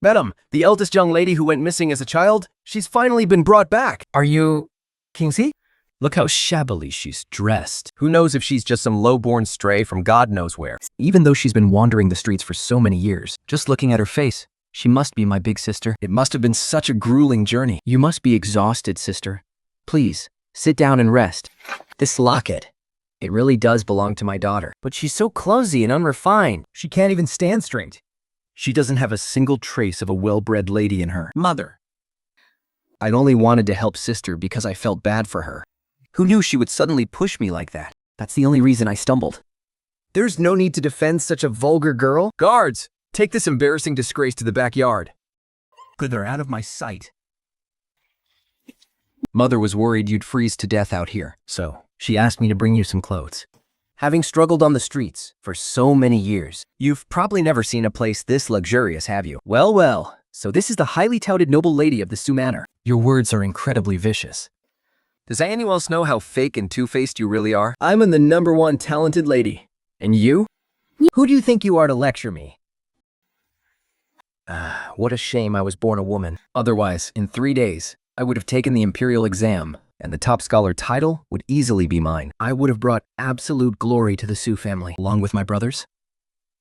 Madam, the eldest young lady who went missing as a child, she's finally been brought back. Are you Kingsley? Look how shabbily she's dressed. Who knows if she's just some low-born stray from God knows where. Even though she's been wandering the streets for so many years, just looking at her face, she must be my big sister. It must have been such a grueling journey. You must be exhausted, sister. Please, sit down and rest. This locket, it really does belong to my daughter. But she's so clumsy and unrefined. She can't even stand straight. She doesn't have a single trace of a well-bred lady in her. Mother. I'd only wanted to help sister because I felt bad for her. Who knew she would suddenly push me like that? That's the only reason I stumbled. There's no need to defend such a vulgar girl. Guards, take this embarrassing disgrace to the backyard. Good, they're out of my sight. Mother was worried you'd freeze to death out here, so she asked me to bring you some clothes. Having struggled on the streets for so many years, you've probably never seen a place this luxurious, have you? Well, so this is the highly touted noble lady of the Sioux Manor. Your words are incredibly vicious. Does anyone else know how fake and two-faced you really are? I'm the #1 talented lady. And you? Who do you think you are to lecture me? What a shame I was born a woman. Otherwise, in 3 days, I would have taken the imperial exam, and the top scholar title would easily be mine. I would have brought absolute glory to the Sioux family, along with my brothers.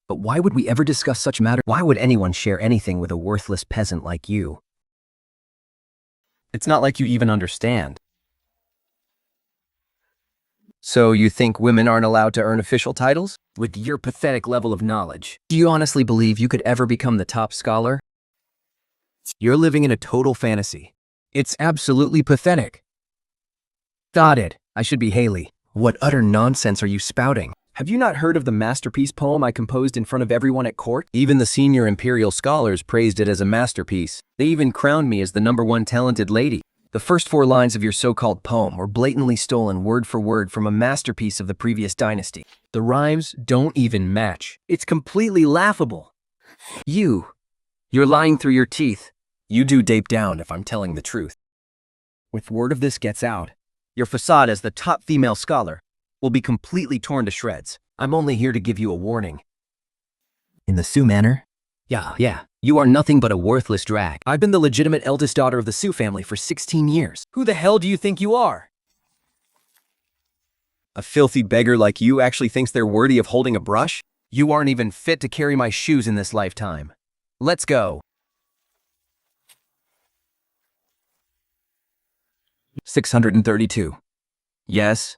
But why would we ever discuss such matters? Why would anyone share anything with a worthless peasant like you? It's not like you even understand. So you think women aren't allowed to earn official titles? With your pathetic level of knowledge, do you honestly believe you could ever become the top scholar? You're living in a total fantasy. It's absolutely pathetic. Got it. I should be Haley. What utter nonsense are you spouting? Have you not heard of the masterpiece poem I composed in front of everyone at court? Even the senior imperial scholars praised it as a masterpiece. They even crowned me as the #1 talented lady. The first 4 lines of your so-called poem were blatantly stolen word for word from a masterpiece of the previous dynasty. The rhymes don't even match. It's completely laughable. You're lying through your teeth. You do dape down if I'm telling the truth. If word of this gets out, your facade as the top female scholar will be completely torn to shreds. I'm only here to give you a warning. In the Sioux Manor? Yeah. You are nothing but a worthless drag. I've been the legitimate eldest daughter of the Sioux family for 16 years. Who the hell do you think you are? A filthy beggar like you actually thinks they're worthy of holding a brush? You aren't even fit to carry my shoes in this lifetime. Let's go. 632. Yes?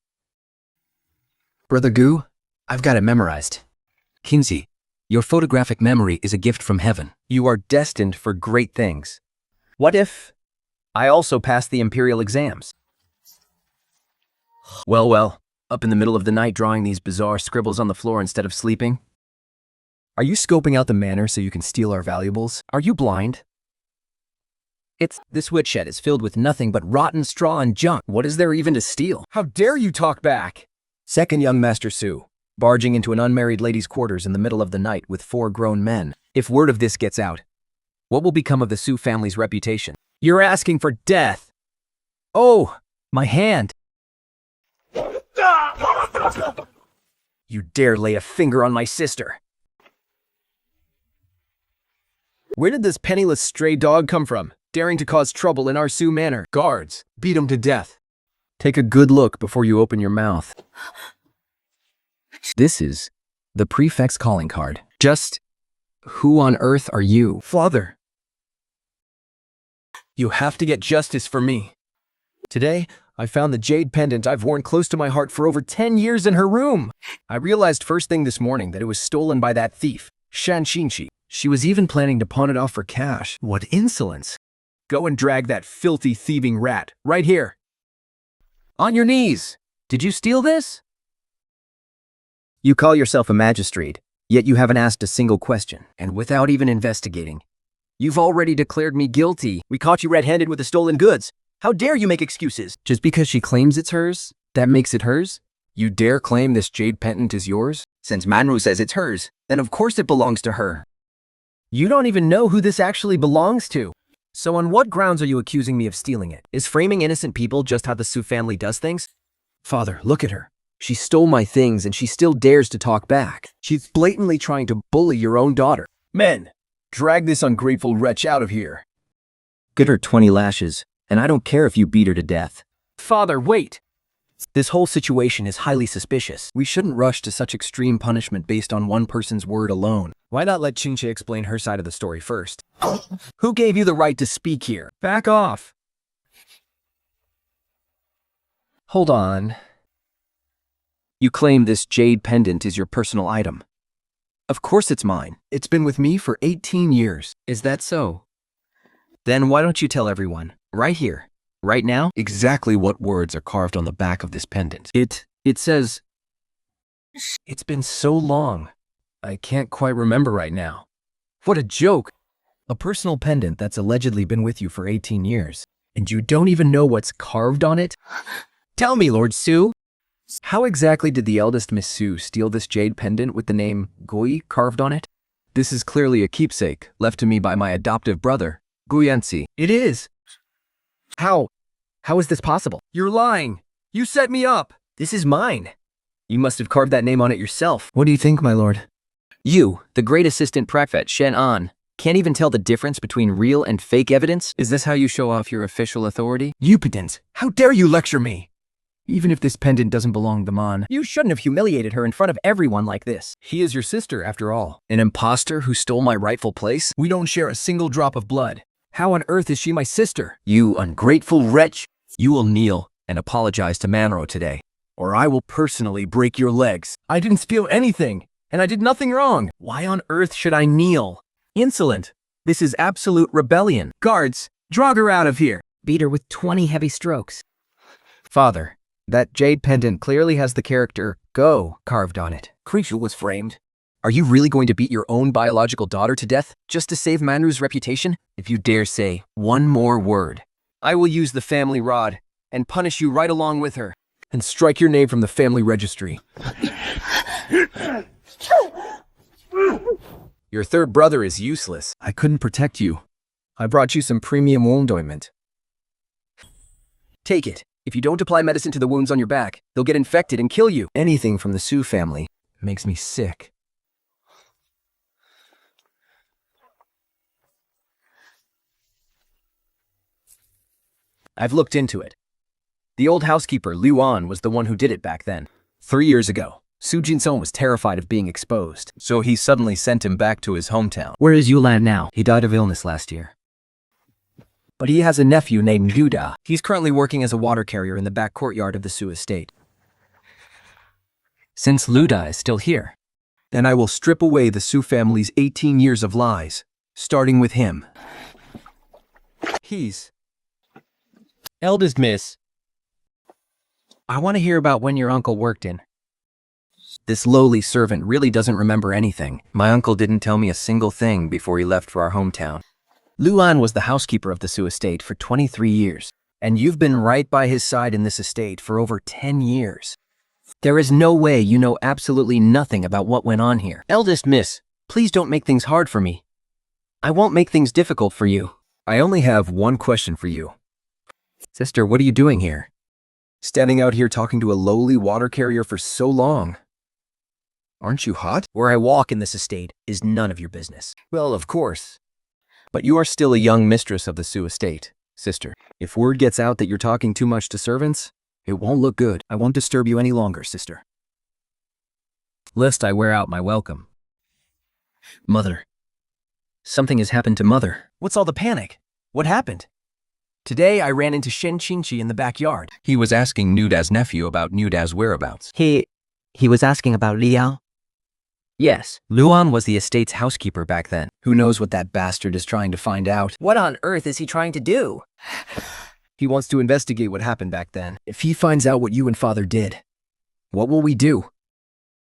Brother Goo, I've got it memorized. Kinsey, your photographic memory is a gift from heaven. You are destined for great things. What if I also passed the imperial exams? Well, up in the middle of the night drawing these bizarre scribbles on the floor instead of sleeping? Are you scoping out the manor so you can steal our valuables? Are you blind? This woodshed is filled with nothing but rotten straw and junk. What is there even to steal? How dare you talk back? Second young Master Sioux, barging into an unmarried lady's quarters in the middle of the night with 4 grown men. If word of this gets out, what will become of the Sioux family's reputation? You're asking for death. Oh, my hand. You dare lay a finger on my sister. Where did this penniless stray dog come from, daring to cause trouble in our Sioux Manor? Guards, beat him to death. Take a good look before you open your mouth. This is the prefect's calling card. Just who on earth are you? Father, you have to get justice for me. Today, I found the jade pendant I've worn close to my heart for over 10 years in her room. I realized first thing this morning that it was stolen by that thief, Shan Xinchi. She was even planning to pawn it off for cash. What insolence. Go and drag that filthy thieving rat, right here. On your knees. Did you steal this? You call yourself a magistrate, yet you haven't asked a single question, and without even investigating. You've already declared me guilty. We caught you red-handed with the stolen goods. How dare you make excuses? Just because she claims it's hers, that makes it hers? You dare claim this jade pendant is yours? Since Manru says it's hers, then of course it belongs to her. You don't even know who this actually belongs to. So on what grounds are you accusing me of stealing it? Is framing innocent people just how the Sioux family does things? Father, look at her. She stole my things and she still dares to talk back. She's blatantly trying to bully your own daughter. Men, Drag this ungrateful wretch out of here. Give her 20 lashes, and I don't care if you beat her to death. Father, wait! This whole situation is highly suspicious. We shouldn't rush to such extreme punishment based on one person's word alone. Why not let Chinche explain her side of the story first? Who gave you the right to speak here? Back off! Hold on. You claim this jade pendant is your personal item. Of course it's mine. It's been with me for 18 years. Is that so? Then why don't you tell everyone, right here, right now? Exactly what words are carved on the back of this pendant? It says... It's been so long. I can't quite remember right now. What a joke! A personal pendant that's allegedly been with you for 18 years, and you don't even know what's carved on it? Tell me, Lord Su! How exactly did the eldest Miss Su steal this jade pendant with the name Gui carved on it? This is clearly a keepsake left to me by my adoptive brother, Guyansi. It is! How is this possible? You're lying! You set me up! This is mine. You must have carved that name on it yourself. What do you think, my lord? You, the great assistant prefect Shen An, can't even tell the difference between real and fake evidence? Is this how you show off your official authority? You pedant! How dare you lecture me! Even if this pendant doesn't belong to Man, You shouldn't have humiliated her in front of everyone like this. he is your sister, after all. An imposter who stole my rightful place? We don't share a single drop of blood. How on earth is she my sister? You ungrateful wretch! You will kneel and apologize to Manro today, or I will personally break your legs. I didn't steal anything, and I did nothing wrong. Why on earth should I kneel? Insolent. This is absolute rebellion. Guards, drag her out of here. Beat her with 20 heavy strokes. Father, that jade pendant clearly has the character Go carved on it. Creature was framed. Are you really going to beat your own biological daughter to death just to save Manru's reputation? If you dare say one more word, I will use the family rod and punish you right along with her. And strike your name from the family registry. Your third brother is useless. I couldn't protect you. I brought you some premium wound ointment. Take it. If you don't apply medicine to the wounds on your back, they'll get infected and kill you. Anything from the Su family makes me sick. I've looked into it. The old housekeeper, Liu An, was the one who did it back then. 3 years ago, Su Jinsong was terrified of being exposed, so he suddenly sent him back to his hometown. Where is Yulan now? He died of illness last year. But he has a nephew named Yuda. He's currently working as a water carrier in the back courtyard of the Su estate. Since Luda is still here, Then I will strip away the Su family's 18 years of lies, starting with him. he's... Eldest miss. I want to hear about when your uncle worked in. This lowly servant really doesn't remember anything. My uncle didn't tell me a single thing before he left for our hometown. Luan was the housekeeper of the Su estate for 23 years, and you've been right by his side in this estate for over 10 years. There is no way you know absolutely nothing about what went on here. Eldest miss, please don't make things hard for me. I won't make things difficult for you. I only have one question for you. Sister, what are you doing here? Standing out here talking to a lowly water carrier for so long. Aren't you hot? Where I walk in this estate is none of your business. Well, of course. But you are still a young mistress of the Su estate, sister. If word gets out that you're talking too much to servants, it won't look good. I won't disturb you any longer, sister. Lest I wear out my welcome. Mother. Something has happened to Mother. What's all the panic? What happened? Today, I ran into Shen Qingqi in the backyard. He was asking Nuda's nephew about Nuda's whereabouts. He was asking about Liao? Yes, Luan was the estate's housekeeper back then. Who knows what that bastard is trying to find out? What on earth is he trying to do? He wants to investigate what happened back then. If he finds out what you and father did, what will we do?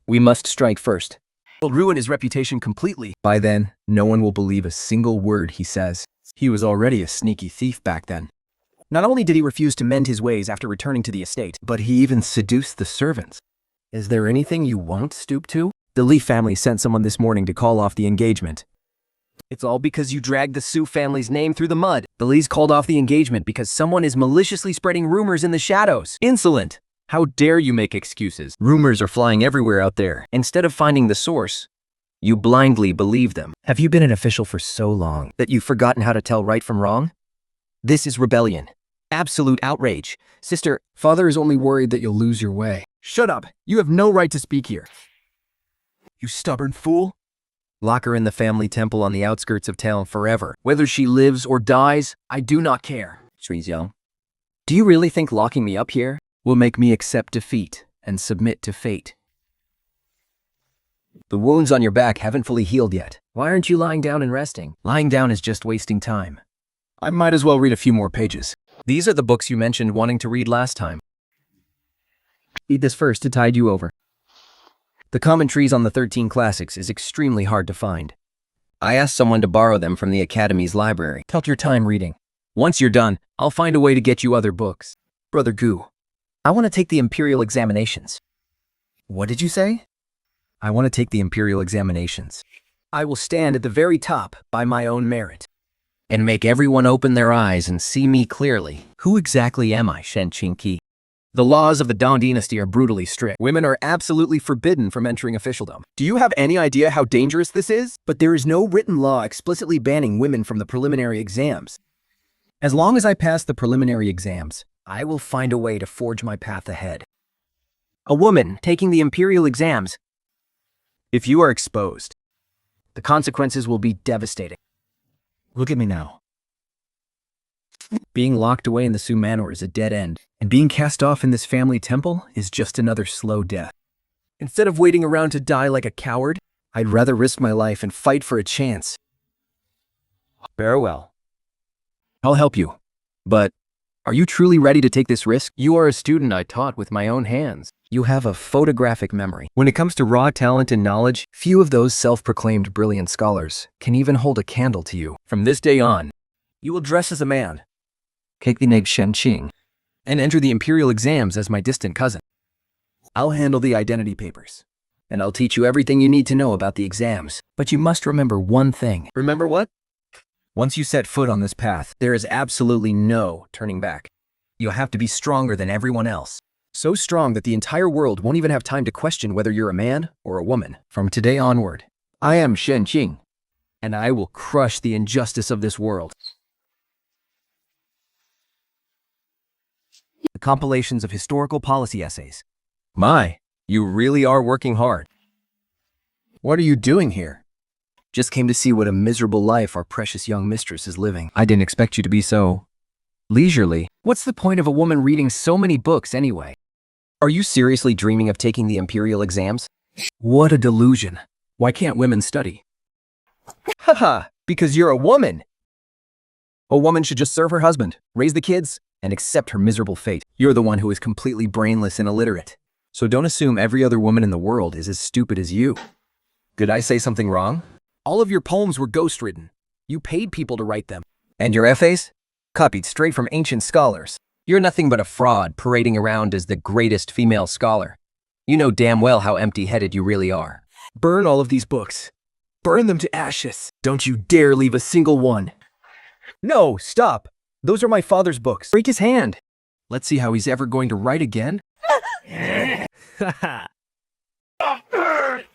We must strike first. We'll ruin his reputation completely. By then, no one will believe a single word he says. He was already a sneaky thief back then. Not only did he refuse to mend his ways after returning to the estate, but he even seduced the servants. Is there anything you won't stoop to? The Li family sent someone this morning to call off the engagement. It's all because you dragged the Su family's name through the mud. The Li's called off the engagement because someone is maliciously spreading rumors in the shadows. Insolent! How dare you make excuses? Rumors are flying everywhere out there. Instead of finding the source, You blindly believe them. Have you been an official for so long that you've forgotten how to tell right from wrong? This is rebellion. Absolute outrage. Sister, Father is only worried that you'll lose your way. Shut up. You have no right to speak here. You stubborn fool. lock her in the family temple on the outskirts of town forever. Whether she lives or dies, I do not care. Young. Do you really think locking me up here will make me accept defeat and submit to fate? The wounds on your back haven't fully healed yet. Why aren't you lying down and resting? Lying down is just wasting time. I might as well read a few more pages. These are the books you mentioned wanting to read last time. Read this first to tide you over. The commentaries on the 13 classics is extremely hard to find. I asked someone to borrow them from the Academy's library. Count your time reading. Once you're done, I'll find a way to get you other books. Brother Gu, I want to take the imperial examinations. What did you say? I want to take the imperial examinations. I will stand at the very top by my own merit and make everyone open their eyes and see me clearly. Who exactly am I, Shen Qingqi? The laws of the Dong dynasty are brutally strict. Women are absolutely forbidden from entering officialdom. Do you have any idea how dangerous this is? But there is no written law explicitly banning women from the preliminary exams. As long as I pass the preliminary exams, I will find a way to forge my path ahead. A woman taking the imperial exams. If you are exposed, the consequences will be devastating. Look at me now. Being locked away in the Su Manor is a dead end, and being cast off in this family temple is just another slow death. instead of waiting around to die like a coward, I'd rather risk my life and fight for a chance. Farewell. I'll help you. But are you truly ready to take this risk? You are a student I taught with my own hands. You have a photographic memory. When it comes to raw talent and knowledge, few of those self-proclaimed brilliant scholars can even hold a candle to you. From this day on, you will dress as a man, take the name Shen Qing, and enter the imperial exams as my distant cousin. I'll handle the identity papers. And I'll teach you everything you need to know about the exams. But you must remember one thing. Remember what? Once you set foot on this path, there is absolutely no turning back. You'll have to be stronger than everyone else. So strong that the entire world won't even have time to question whether you're a man or a woman. From today onward, I am Shen Qing, and I will crush the injustice of this world. The compilations of historical policy essays. My, you really are working hard. What are you doing here? Just came to see what a miserable life our precious young mistress is living. I didn't expect you to be so leisurely. What's the point of a woman reading so many books anyway? Are you seriously dreaming of taking the imperial exams? What a delusion. Why can't women study? Haha, because you're a woman. A woman should just serve her husband, raise the kids, and accept her miserable fate. You're the one who is completely brainless and illiterate. So don't assume every other woman in the world is as stupid as you. Did I say something wrong? All of your poems were ghostwritten. You paid people to write them. And your essays? Copied straight from ancient scholars. You're nothing but a fraud parading around as the greatest female scholar. You know damn well how empty-headed you really are. Burn all of these books. Burn them to ashes. Don't you dare leave a single one. No, stop. Those are my father's books. Break his hand. Let's see how he's ever going to write again.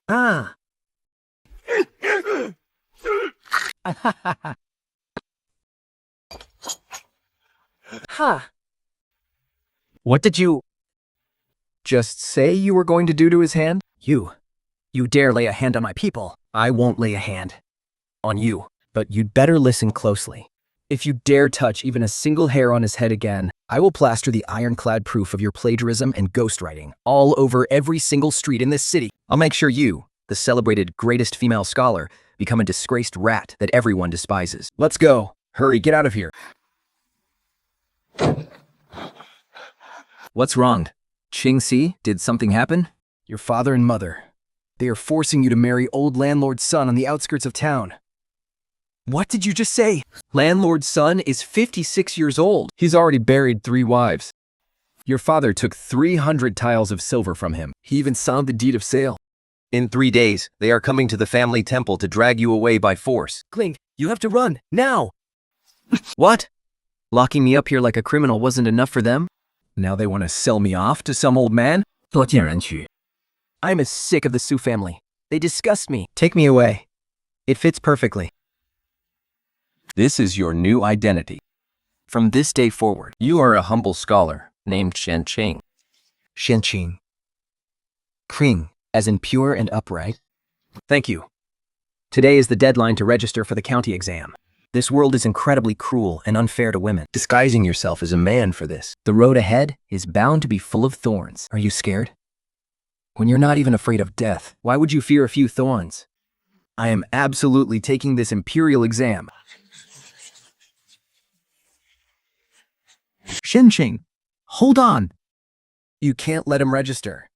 Ah. Ha! What did you Just say you were going to do to his hand? You dare lay a hand on my people. I won't lay a hand on you. But you'd better listen closely. If you dare touch even a single hair on his head again, I will plaster the ironclad proof of your plagiarism and ghostwriting all over every single street in this city. I'll make sure you, the celebrated greatest female scholar, become a disgraced rat that everyone despises. Let's go. Hurry, get out of here. What's wrong? Qingxi, did something happen? Your father and mother. They are forcing you to marry old landlord's son on the outskirts of town. What did you just say? Landlord's son is 56 years old. He's already buried 3 wives. Your father took 300 tiles of silver from him. He even signed the deed of sale. In 3 days, they are coming to the family temple to drag you away by force. Kling, you have to run, now! What? Locking me up here like a criminal wasn't enough for them? Now they want to sell me off to some old man? I'm as sick of the Su family. They disgust me. Take me away. It fits perfectly. This is your new identity. From this day forward, You are a humble scholar named Shen Qing. Xianqing. Kring, as in pure and upright. Thank you. Today is the deadline to register for the county exam. This world is incredibly cruel and unfair to women. Disguising yourself as a man for this. The road ahead is bound to be full of thorns. Are you scared? When you're not even afraid of death, why would you fear a few thorns? I am absolutely taking this imperial exam. Shenqing, hold on. You can't let him register.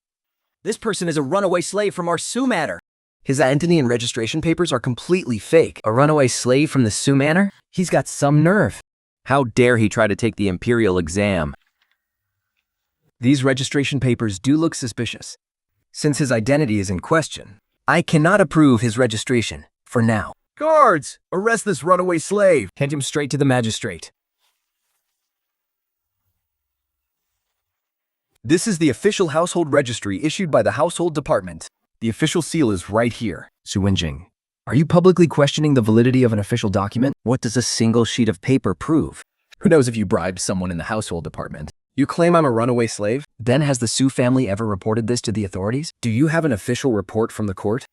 This person is a runaway slave from our Sioux Manor. His identity and registration papers are completely fake. A runaway slave from the Sioux Manor? He's got some nerve. How dare he try to take the imperial exam? These registration papers do look suspicious. Since his identity is in question, I cannot approve his registration, for now. Guards! Arrest this runaway slave! Hand him straight to the magistrate. This is the official household registry issued by the household department. The official seal is right here. Su Wenjing, are you publicly questioning the validity of an official document? What does a single sheet of paper prove? Who knows if you bribed someone in the household department? You claim I'm a runaway slave? Then has the Sioux family ever reported this to the authorities? Do you have an official report from the court?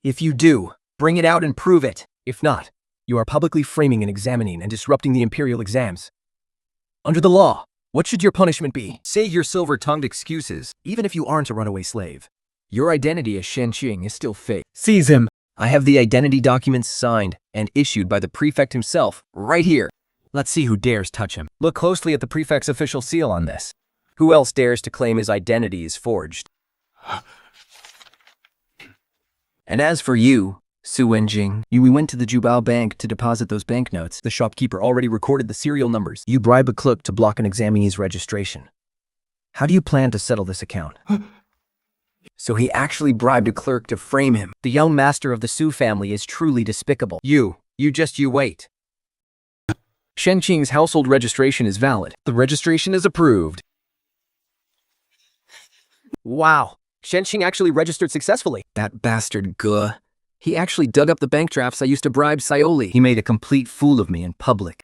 If you do, bring it out and prove it. If not, you are publicly framing and examining and disrupting the imperial exams. Under the law, what should your punishment be? Say your silver-tongued excuses, even if you aren't a runaway slave. Your identity as Shen Qing is still fake. Seize him. I have the identity documents signed and issued by the prefect himself right here. Let's see who dares touch him. Look closely at the prefect's official seal on this. Who else dares to claim his identity is forged? And as for you, Su Wenjing, we went to the Jubao Bank to deposit those banknotes. The shopkeeper already recorded the serial numbers. You bribe a clerk to block an examinee's registration. How do you plan to settle this account? So he actually bribed a clerk to frame him. The young master of the Sioux family is truly despicable. You wait. Shen Qing's household registration is valid. The registration is approved. Wow, Shen Qing actually registered successfully. That bastard Ge. He actually dug up the bank drafts I used to bribe Sayoli. He made a complete fool of me in public.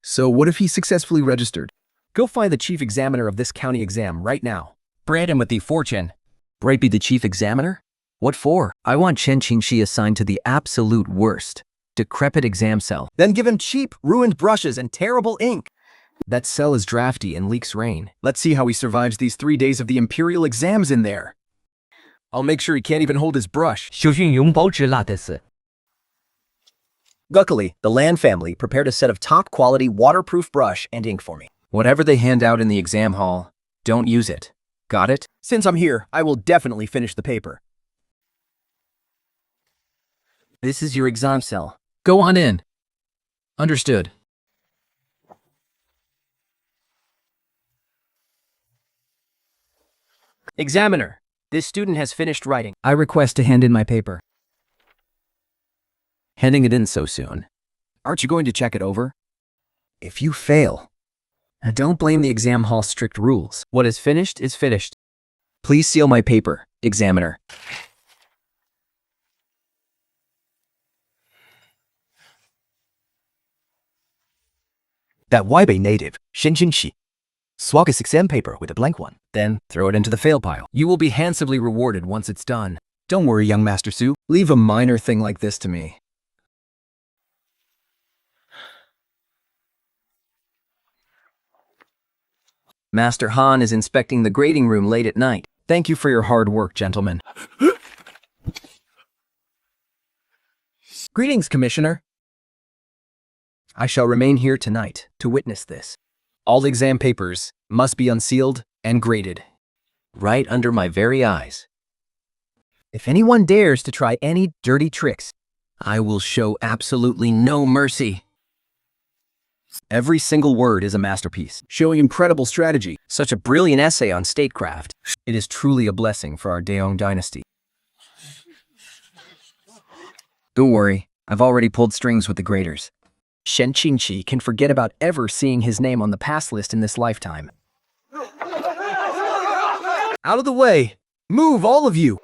So what if he successfully registered? Go find the chief examiner of this county exam right now. Brand him with the fortune. Bright be the chief examiner? What for? I want Shen Qingshi assigned to the absolute worst, decrepit exam cell. Then give him cheap, ruined brushes and terrible ink. That cell is drafty and leaks rain. Let's see how he survives these 3 days of the imperial exams in there. I'll make sure he can't even hold his brush. 修训永保之辣的是。 Luckily, the Lan family prepared a set of top-quality waterproof brush and ink for me. Whatever they hand out in the exam hall, don't use it. Got it? Since I'm here, I will definitely finish the paper. This is your exam cell. Go on in. Understood. Examiner, this student has finished writing. I request to hand in my paper. Handing it in so soon. Aren't you going to check it over? If you fail, Don't blame the exam hall's strict rules. What is finished is finished. please seal my paper, examiner. That Waibei native, Shen Qingshi, swag his exam paper with a blank one, then throw it into the fail pile. You will be handsomely rewarded once it's done. Don't worry, young Master Su. Leave a minor thing like this to me. Master Han is inspecting the grading room late at night. Thank you for your hard work, gentlemen. Greetings, Commissioner. I shall remain here tonight to witness this. All exam papers must be unsealed and graded. Right under my very eyes. If anyone dares to try any dirty tricks, I will show absolutely no mercy. Every single word is a masterpiece, showing incredible strategy. Such a brilliant essay on statecraft. It is truly a blessing for our Daong dynasty. Don't worry, I've already pulled strings with the graders. Shen Qingshi can forget about ever seeing his name on the pass list in this lifetime. Out of the way! Move, all of you!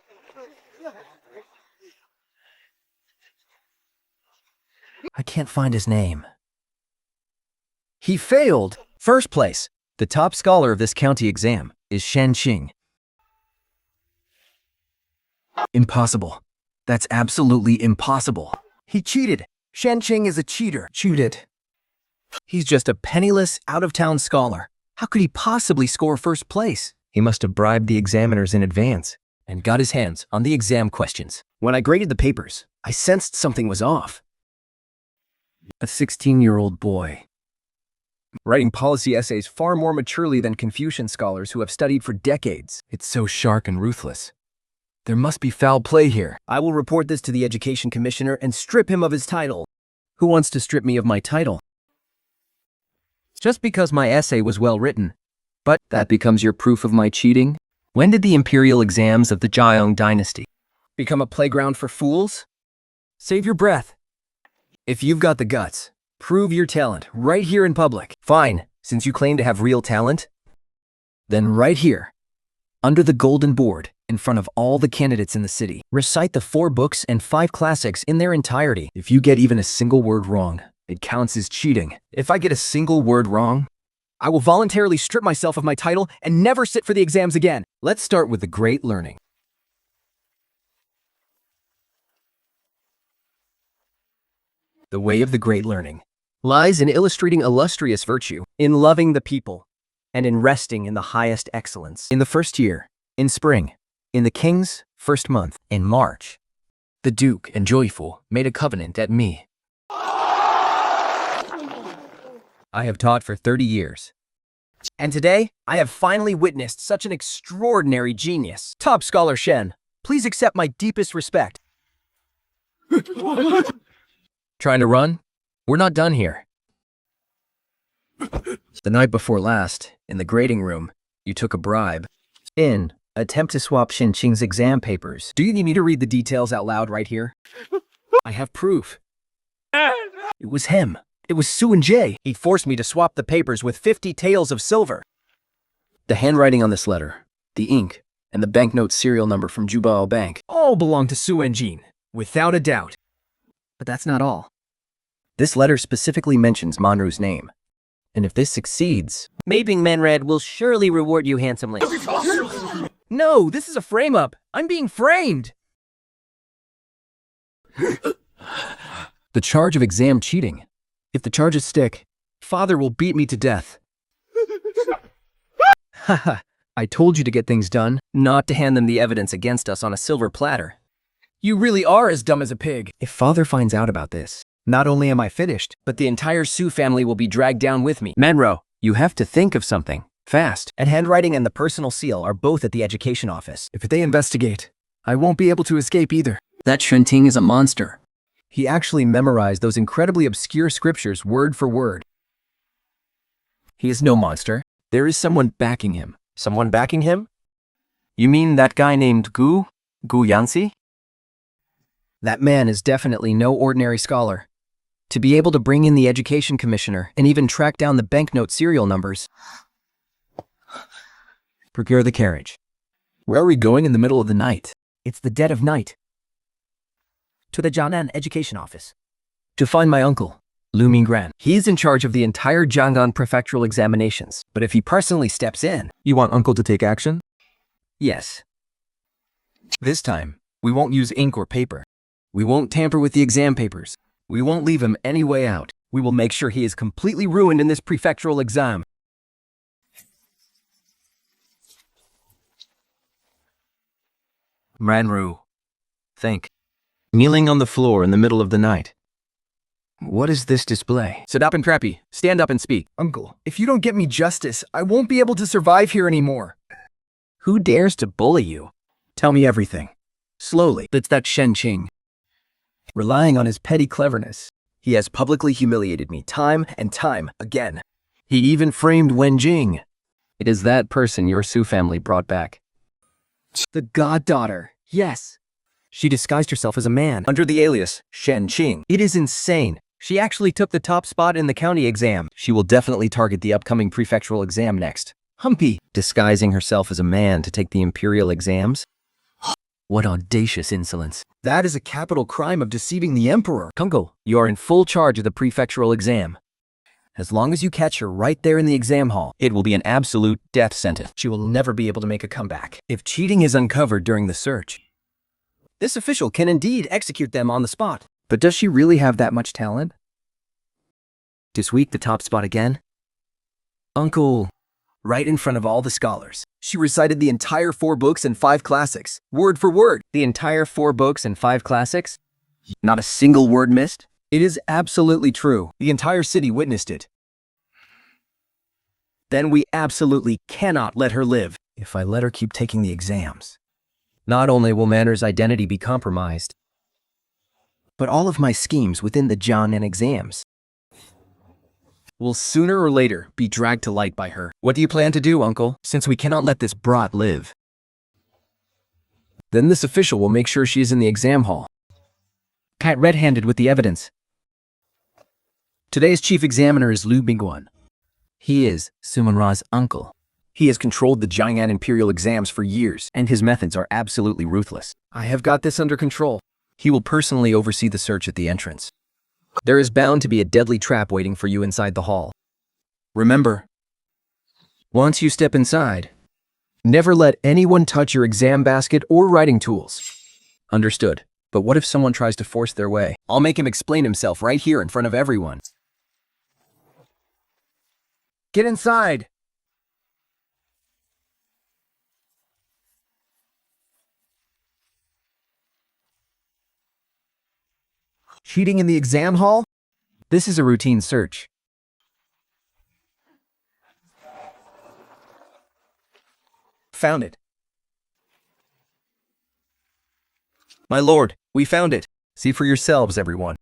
I can't find his name. He failed. First place. The top scholar of this county exam is Shan Qing. Impossible. That's absolutely impossible. He cheated. Shanqing is a cheater. Cheated. He's just a penniless, out-of-town scholar. How could he possibly score first place? He must have bribed the examiners in advance and got his hands on the exam questions. When I graded the papers, I sensed something was off. A 16-year-old boy. Writing policy essays far more maturely than Confucian scholars who have studied for decades. It's so sharp and ruthless. There must be foul play here. I will report this to the education commissioner and strip him of his title. Who wants to strip me of my title? Just because my essay was well written. But that becomes your proof of my cheating? When did the imperial exams of the Jiang dynasty become a playground for fools? Save your breath. If you've got the guts, prove your talent right here in public. Fine, since you claim to have real talent. Then right here, under the golden board, in front of all the candidates in the city, recite the 4 books and 5 classics in their entirety. If you get even a single word wrong, it counts as cheating. If I get a single word wrong, I will voluntarily strip myself of my title and never sit for the exams again. Let's start with the great learning. The way of the great learning lies in illustrating illustrious virtue, in loving the people, and in resting in the highest excellence. In the first year, in spring, in the king's first month, in March, the Duke and Joyful made a covenant at me. I have taught for 30 years. And today, I have finally witnessed such an extraordinary genius. Top scholar Shen, please accept my deepest respect. Trying to run? We're not done here. The night before last, in the grading room, you took a bribe. In attempt to swap Shanqing's exam papers. Do you need me to read the details out loud right here? I have proof. It was him. It was Su and Jay. He forced me to swap the papers with 50 taels of silver. The handwriting on this letter, the ink, and the banknote serial number from Jubao Bank all belong to Su and Jin, without a doubt. But that's not all. This letter specifically mentions Manru's name. And if this succeeds, Maping Menred will surely reward you handsomely. No, this is a frame-up. I'm being framed. the charge of exam cheating. If the charges stick, Father will beat me to death. Haha, I told you to get things done, not to hand them the evidence against us on a silver platter. You really are as dumb as a pig. If Father finds out about this, not only am I finished, but the entire Su family will be dragged down with me. Manro, you have to think of something. Fast. And handwriting and the personal seal are both at the education office. If they investigate, I won't be able to escape either. That Shenting is a monster. He actually memorized those incredibly obscure scriptures word for word. He is no monster. There is someone backing him. Someone backing him? You mean that guy named Gu Yanxi? That man is definitely no ordinary scholar. To be able to bring in the education commissioner and even track down the banknote serial numbers. Procure the carriage. Where are we going in the middle of the night? It's the dead of night. To the Jiangnan education office. To find my uncle, Lu Minggran. He's in charge of the entire Jiangnan prefectural examinations. But if he personally steps in... You want uncle to take action? Yes. This time, we won't use ink or paper. We won't tamper with the exam papers. We won't leave him any way out. We will make sure he is completely ruined in this prefectural exam. Manru, think. Kneeling on the floor in the middle of the night. What is this display? Sit up and Trappy, stand up and speak. Uncle, if you don't get me justice, I won't be able to survive here anymore. Who dares to bully you? Tell me everything. Slowly. It's that Shenqing. Relying on his petty cleverness, he has publicly humiliated me time and time again. He even framed Wen Jing. It is that person your Su family brought back. The goddaughter, yes. She disguised herself as a man under the alias Shenqing. It is insane. She actually took the top spot in the county exam. She will definitely target the upcoming prefectural exam next. Humpy. Disguising herself as a man to take the imperial exams? What audacious insolence. That is a capital crime of deceiving the emperor. Kunkel, you are in full charge of the prefectural exam. As long as you catch her right there in the exam hall, It will be an absolute death sentence. she will never be able to make a comeback. If cheating is uncovered during the search, this official can indeed execute them on the spot. But does she really have that much talent? To sweep the top spot again? Uncle, right in front of all the scholars. She recited the entire 4 books and 5 classics, word for word. The entire 4 books and 5 classics? Not a single word missed? It is absolutely true. The entire city witnessed it. Then we absolutely cannot let her live. If I let her keep taking the exams, Not only will Manner's identity be compromised, but all of my schemes within the John and exams will sooner or later be dragged to light by her. what do you plan to do, Uncle? Since we cannot let this brat live, then this official will make sure she is in the exam hall. Cat red-handed with the evidence. Today's chief examiner is Liu Bingguan. He is Sumunra's uncle, He has controlled the Jiang'an imperial exams for years. and his methods are absolutely ruthless. I have got this under control. He will personally oversee the search at the entrance. There is bound to be a deadly trap waiting for you inside the hall. Remember, Once you step inside, never let anyone touch your exam basket or writing tools. understood. But what if someone tries to force their way? I'll make him explain himself right here in front of everyone. Get inside! Cheating in the exam hall? This is a routine search. Found it. My lord, we found it. See for yourselves, everyone.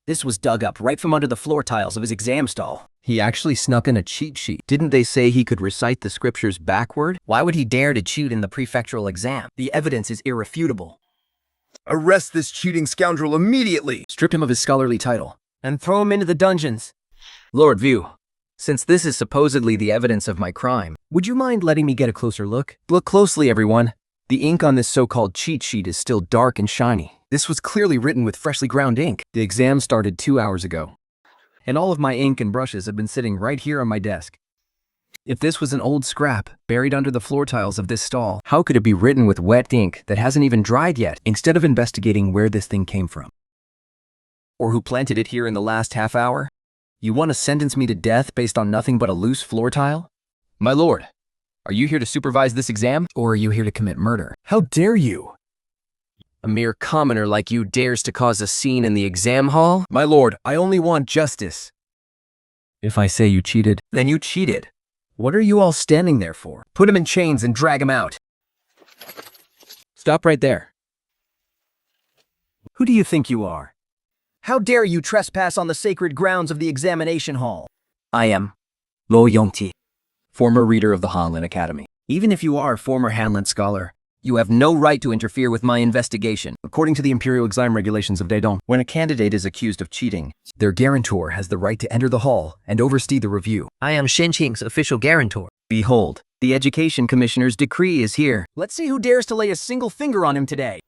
This was dug up right from under the floor tiles of his exam stall. He actually snuck in a cheat sheet. Didn't they say he could recite the scriptures backward? Why would he dare to cheat in the prefectural exam? The evidence is irrefutable. Arrest this cheating scoundrel immediately! Strip him of his scholarly title. And throw him into the dungeons. Lord View, since this is supposedly the evidence of my crime, Would you mind letting me get a closer look? look closely, everyone. The ink on this so-called cheat sheet is still dark and shiny. This was clearly written with freshly ground ink. The exam started 2 hours ago, and all of my ink and brushes have been sitting right here on my desk. If this was an old scrap buried under the floor tiles of this stall, how could it be written with wet ink that hasn't even dried yet? Instead of investigating where this thing came from, or who planted it here in the last half hour, you want to sentence me to death based on nothing but a loose floor tile? My lord, are you here to supervise this exam, or are you here to commit murder? How dare you? A mere commoner like you dares to cause a scene in the exam hall? My lord, I only want justice. If I say you cheated, Then you cheated. What are you all standing there for? Put him in chains and drag him out. stop right there. Who do you think you are? How dare you trespass on the sacred grounds of the examination hall? I am Lo Yongti, former reader of the Hanlin Academy. Even if you are a former Hanlin scholar, You have no right to interfere with my investigation. according to the imperial exam regulations of Daedong, when a candidate is accused of cheating, their guarantor has the right to enter the hall and oversee the review. I am Shenqing's official guarantor. Behold, the Education Commissioner's decree is here. Let's see who dares to lay a single finger on him today.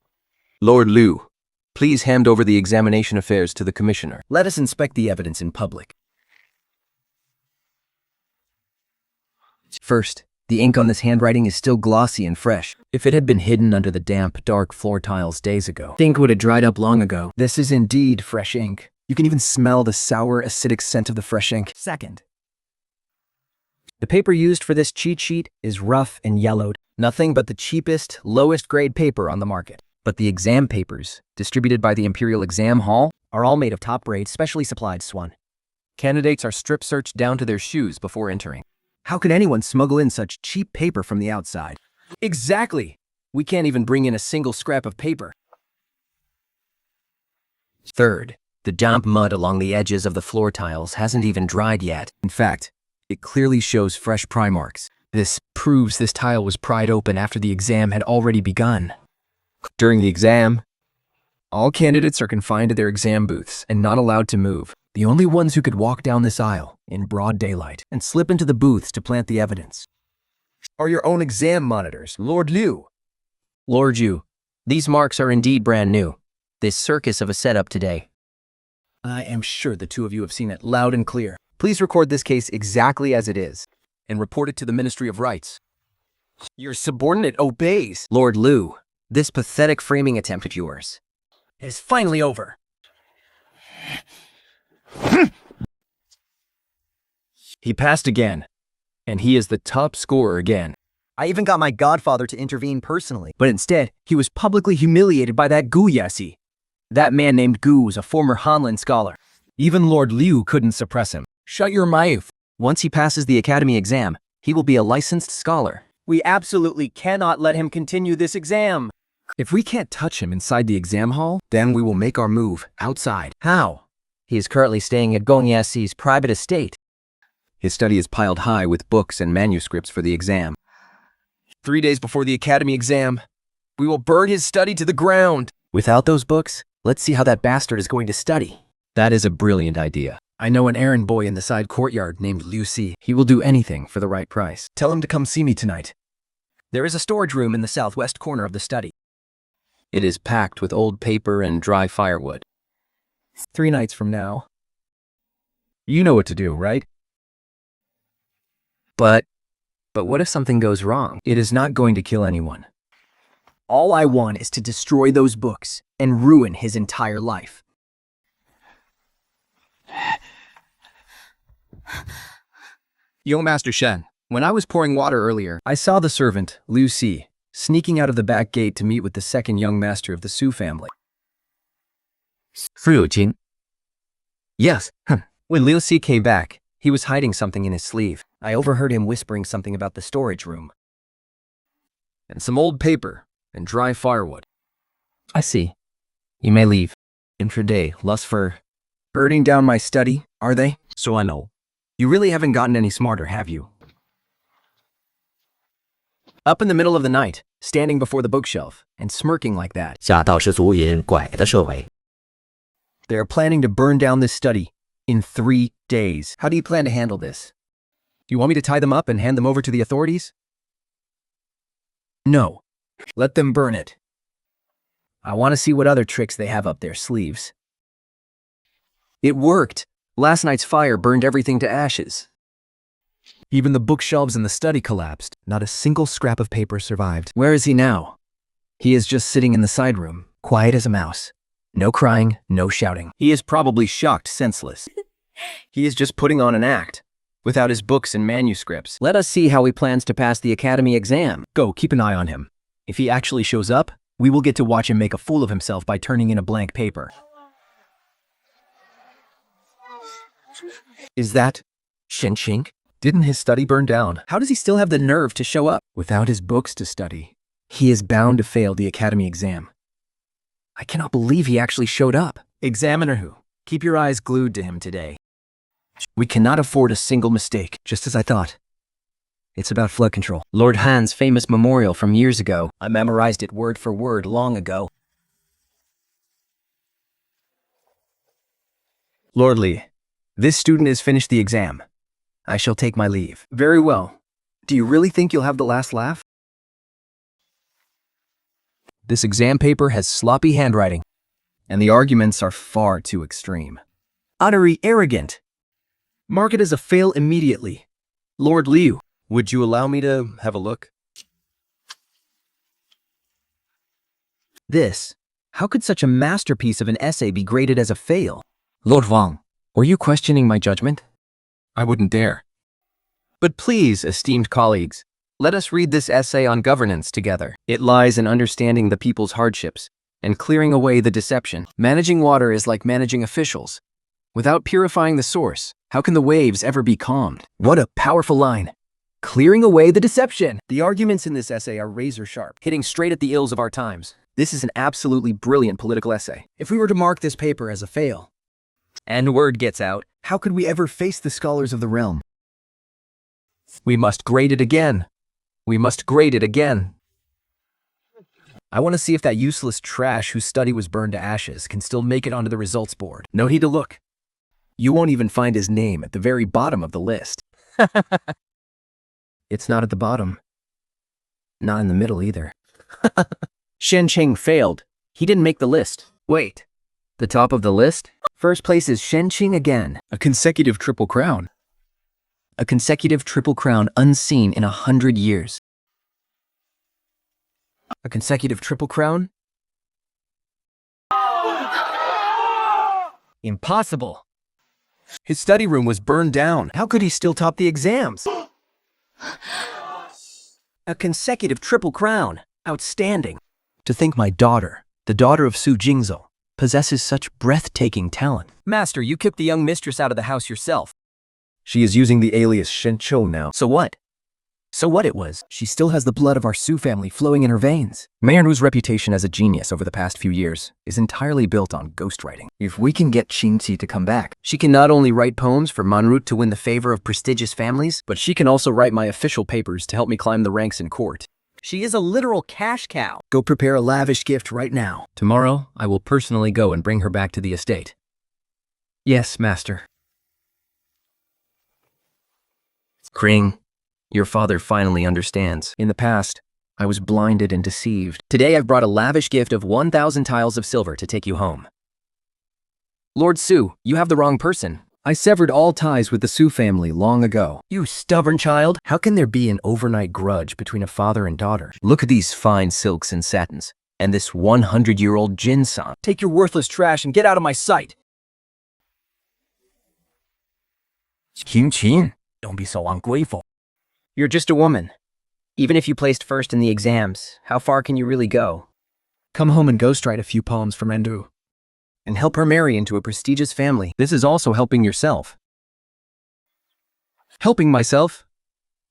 Lord Liu, please hand over the examination affairs to the Commissioner. Let us inspect the evidence in public. First, the ink on this handwriting is still glossy and fresh. If it had been hidden under the damp, dark floor tiles days ago, the ink would have dried up long ago. This is indeed fresh ink. You can even smell the sour, acidic scent of the fresh ink. Second, the paper used for this cheat sheet is rough and yellowed. Nothing but the cheapest, lowest grade paper on the market. But the exam papers, distributed by the Imperial Exam Hall, Are all made of top-grade, specially supplied swan. candidates are strip-searched down to their shoes before entering. How could anyone smuggle in such cheap paper from the outside? Exactly! We can't even bring in a single scrap of paper. Third, the damp mud along the edges of the floor tiles hasn't even dried yet. In fact, it clearly shows fresh pry marks. This proves this tile was pried open after the exam had already begun. During the exam, all candidates are confined to their exam booths and not allowed to move. The only ones who could walk down this aisle in broad daylight and slip into the booths to plant the evidence are your own exam monitors, Lord Liu. Lord Yu, These marks are indeed brand new. This circus of a setup today. I am sure the two of you have seen it loud and clear. Please record this case exactly as it is and report it to the Ministry of Rights. Your subordinate obeys. Lord Liu, this pathetic framing attempt of yours It is finally over. He passed again, and he is the top scorer again. I even got my godfather to intervene personally. But instead, he was publicly humiliated by that Gu Yassi. That man named Gu was a former Hanlin scholar. Even Lord Liu couldn't suppress him. Shut your mouth. Once he passes the academy exam, he will be a licensed scholar. We absolutely cannot let him continue this exam. If we can't touch him inside the exam hall, then we will make our move outside. How? He is currently staying at Gong Yassi's private estate. His study is piled high with books and manuscripts for the exam. 3 days before the academy exam, we will burn his study to the ground. Without those books, let's see how that bastard is going to study. That is a brilliant idea. I know an errand boy in the side courtyard named Liu Si. He will do anything for the right price. Tell him to come see me tonight. There is a storage room in the southwest corner of the study. It is packed with old paper and dry firewood. 3 nights from now. You know what to do, right? But what if something goes wrong? It is not going to kill anyone. All I want is to destroy those books and ruin his entire life. Yo, Master Shen, when I was pouring water earlier, I saw the servant, Liu Si, sneaking out of the back gate to meet with the second young master of the Su family. Yes. When Liu Si came back, he was hiding something in his sleeve. I overheard him whispering something about the storage room. And some old paper and dry firewood. I see. You may leave. Intraday, lust for burning down my study, are they? So I know. You really haven't gotten any smarter, have you? Up in the middle of the night, standing before the bookshelf, and smirking like that. 下到是足以拐的社会。 They are planning to burn down this study in 3 days. How do you plan to handle this? Do you want me to tie them up and hand them over to the authorities? No. Let them burn it. I want to see what other tricks they have up their sleeves. It worked. Last night's fire burned everything to ashes. Even the bookshelves in the study collapsed. Not a single scrap of paper survived. Where is he now? He is just sitting in the side room, quiet as a mouse. No crying, no shouting. He is probably shocked senseless. He is just putting on an act, without his books and manuscripts. Let us see how he plans to pass the academy exam. Go, keep an eye on him. If he actually shows up, we will get to watch him make a fool of himself by turning in a blank paper. Is that Shen Qing? Didn't his study burn down? How does he still have the nerve to show up? Without his books to study, he is bound to fail the academy exam. I cannot believe he actually showed up. Examiner Hu, keep your eyes glued to him today. We cannot afford a single mistake, just as I thought. It's about flood control. Lord Han's famous memorial from years ago. I memorized it word for word long ago. Lord Li, this student has finished the exam. I shall take my leave. Very well. Do you really think you'll have the last laugh? This exam paper has sloppy handwriting, and the arguments are far too extreme. Utterly arrogant. Mark it as a fail immediately. Lord Liu, would you allow me to have a look? This. How could such a masterpiece of an essay be graded as a fail? Lord Wang, were you questioning my judgment? I wouldn't dare. But please, esteemed colleagues, let us read this essay on governance together. It lies in understanding the people's hardships and clearing away the deception. Managing water is like managing officials. Without purifying the source, how can the waves ever be calmed? What a powerful line. Clearing away the deception. The arguments in this essay are razor sharp, hitting straight at the ills of our times. This is an absolutely brilliant political essay. If we were to mark this paper as a fail, and word gets out, how could we ever face the scholars of the realm? We must grade it again. We must grade it again. I want to see if that useless trash whose study was burned to ashes can still make it onto the results board. No need to look. You won't even find his name at the very bottom of the list. It's not at the bottom. Not in the middle either. Shen Qing failed. He didn't make the list. Wait, the top of the list? First place is Shen Qing again. A consecutive triple crown. A consecutive triple crown unseen in 100 years. A consecutive triple crown? Impossible. His study room was burned down. How could he still top the exams? A consecutive triple crown. Outstanding. To think my daughter, the daughter of Su Jingzhou, possesses such breathtaking talent. Master, you kicked the young mistress out of the house yourself. She is using the alias Shen Chou now. So what? So what it was? She still has the blood of our Su family flowing in her veins. Mayornu's reputation as a genius over the past few years is entirely built on ghostwriting. If we can get Qingqi to come back, She can not only write poems for Manrut to win the favor of prestigious families, But she can also write my official papers to help me climb the ranks in court. she is a literal cash cow. Go prepare a lavish gift right now. tomorrow I will personally go and bring her back to the estate. Yes, master. Kring, your father finally understands. In the past, I was blinded and deceived. Today I've brought a lavish gift of 1,000 tiles of silver to take you home. Lord Su, you have the wrong person. I severed all ties with the Su family long ago. You stubborn child. How can there be an overnight grudge between a father and daughter? Look at these fine silks and satins, and this 100-year-old Jin-san. Take your worthless trash and get out of my sight. Qingqin. Don't be so ungrateful. You're just a woman. Even if you placed first in the exams, how far can you really go? Come home and ghostwrite a few poems for Mendu. And help her marry into a prestigious family. This is also helping yourself. Helping myself?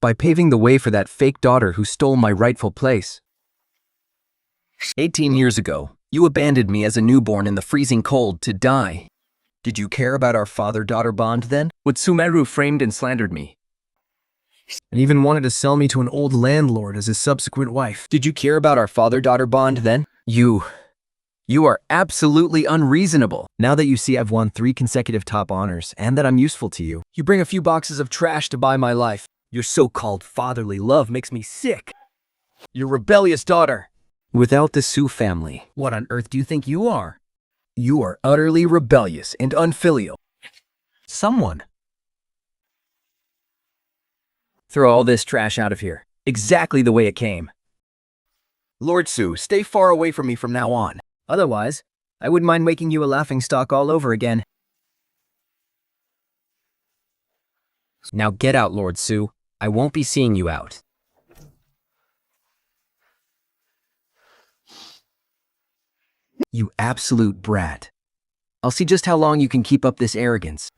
By paving the way for that fake daughter who stole my rightful place. 18 years ago, you abandoned me as a newborn in the freezing cold to die. Did you care about our father-daughter bond then? Would Sumeru framed and slandered me? And even wanted to sell me to an old landlord as his subsequent wife. Did you care about our father-daughter bond then? You are absolutely unreasonable. Now that you see I've won 3 consecutive top honors and that I'm useful to you, you bring a few boxes of trash to buy my life. Your so-called fatherly love makes me sick. Your rebellious daughter. Without the Su family, what on earth do you think you are? You are utterly rebellious and unfilial. Someone. Throw all this trash out of here. Exactly the way it came. Lord Su, stay far away from me from now on. Otherwise, I wouldn't mind making you a laughingstock all over again. Now get out, Lord Su. I won't be seeing you out. You absolute brat. I'll see just how long you can keep up this arrogance.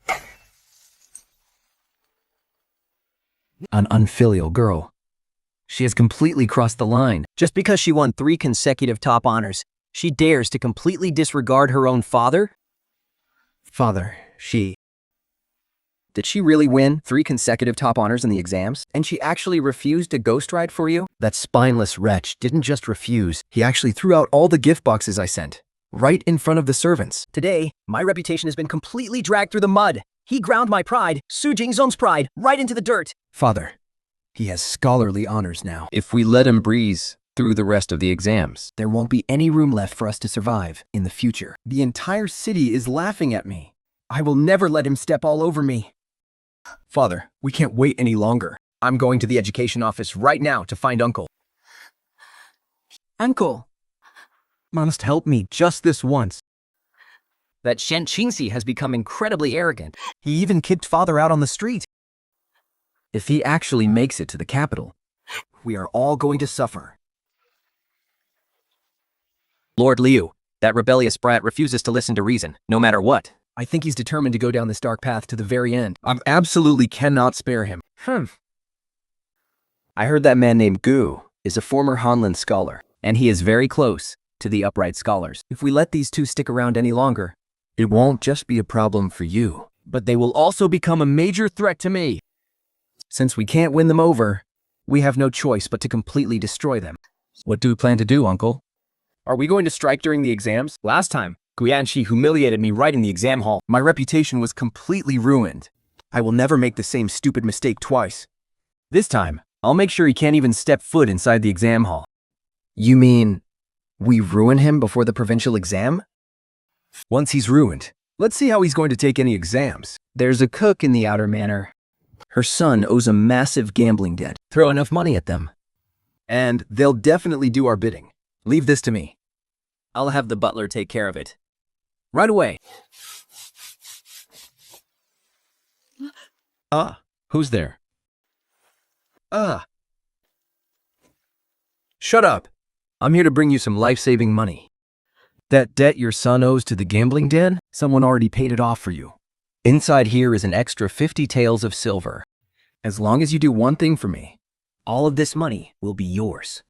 An unfilial girl. She has completely crossed the line. Just because she won 3 consecutive top honors, she dares to completely disregard her own father? Father, Did she really win 3 consecutive top honors in the exams? And she actually refused to ghostwrite for you? that spineless wretch didn't just refuse, he actually threw out all the gift boxes I sent, right in front of the servants. Today, my reputation has been completely dragged through the mud. He ground my pride, Su Jingzong's pride, right into the dirt. Father, he has scholarly honors now. If we let him breeze through the rest of the exams, There won't be any room left for us to survive in the future. The entire city is laughing at me. I will never let him step all over me. Father, we can't wait any longer. I'm going to the education office right now to find Uncle. Uncle, Must help me just this once. that Shen Qingxi has become incredibly arrogant. He even kicked Father out on the street. if he actually makes it to the capital, We are all going to suffer. Lord Liu, that rebellious brat refuses to listen to reason, no matter what. I think he's determined to go down this dark path to the very end. I absolutely cannot spare him. I heard that man named Gu is a former Hanlin scholar, and he is very close to the upright scholars. If we let these two stick around any longer, it won't just be a problem for you, but they will also become a major threat to me. Since we can't win them over, we have no choice but to completely destroy them. What do you plan to do, Uncle? Are we going to strike during the exams? Last time, Guyanshi humiliated me right in the exam hall. My reputation was completely ruined. I will never make the same stupid mistake twice. This time, I'll make sure he can't even step foot inside the exam hall. You mean We ruin him before the provincial exam? Once he's ruined, let's see how he's going to take any exams. There's a cook in the outer manor. Her son owes a massive gambling debt. Throw enough money at them. And they'll definitely do our bidding. Leave this to me. I'll have the butler take care of it. Right away. Who's there? Shut up. I'm here to bring you some life-saving money. That debt your son owes to the gambling den, someone already paid it off for you. Inside here is an extra 50 taels of silver. As long as you do one thing for me, All of this money will be yours.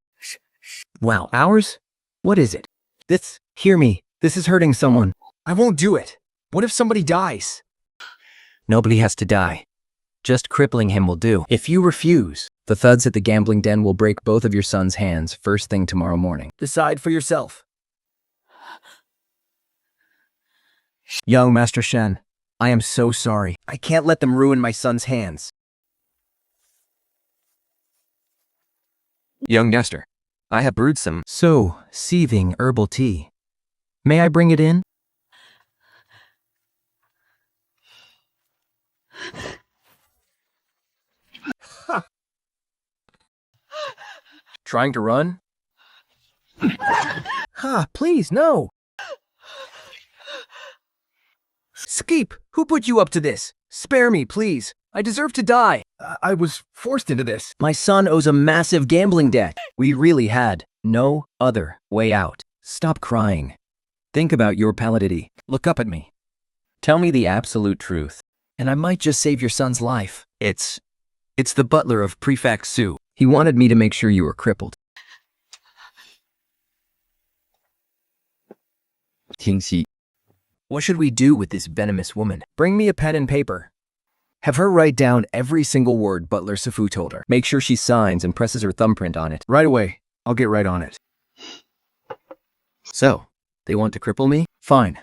Wow, ours? What is it? Hear me. This is hurting someone. I won't do it. What if somebody dies? Nobody has to die. Just crippling him will do. If you refuse, the thuds at the gambling den will break both of your son's hands first thing tomorrow morning. Decide for yourself. Young Master Shen, I am so sorry. I can't let them ruin my son's hands. Young Nestor, I have brewed some. So, seething herbal tea. May I bring it in? Trying to run? Please, no. Skeep, who put you up to this? Spare me, please. I deserve to die. I was forced into this. My son owes a massive gambling debt. We really had no other way out. Stop crying. Think about your palliative. Look up at me. Tell me the absolute truth, and I might just save your son's life. It's the butler of Prefect Su. He wanted me to make sure you were crippled. 听息. What should we do with this venomous woman? Bring me a pen and paper. Have her write down every single word Butler Sifu told her. Make sure she signs and presses her thumbprint on it. Right away. I'll get right on it. So, they want to cripple me? Fine.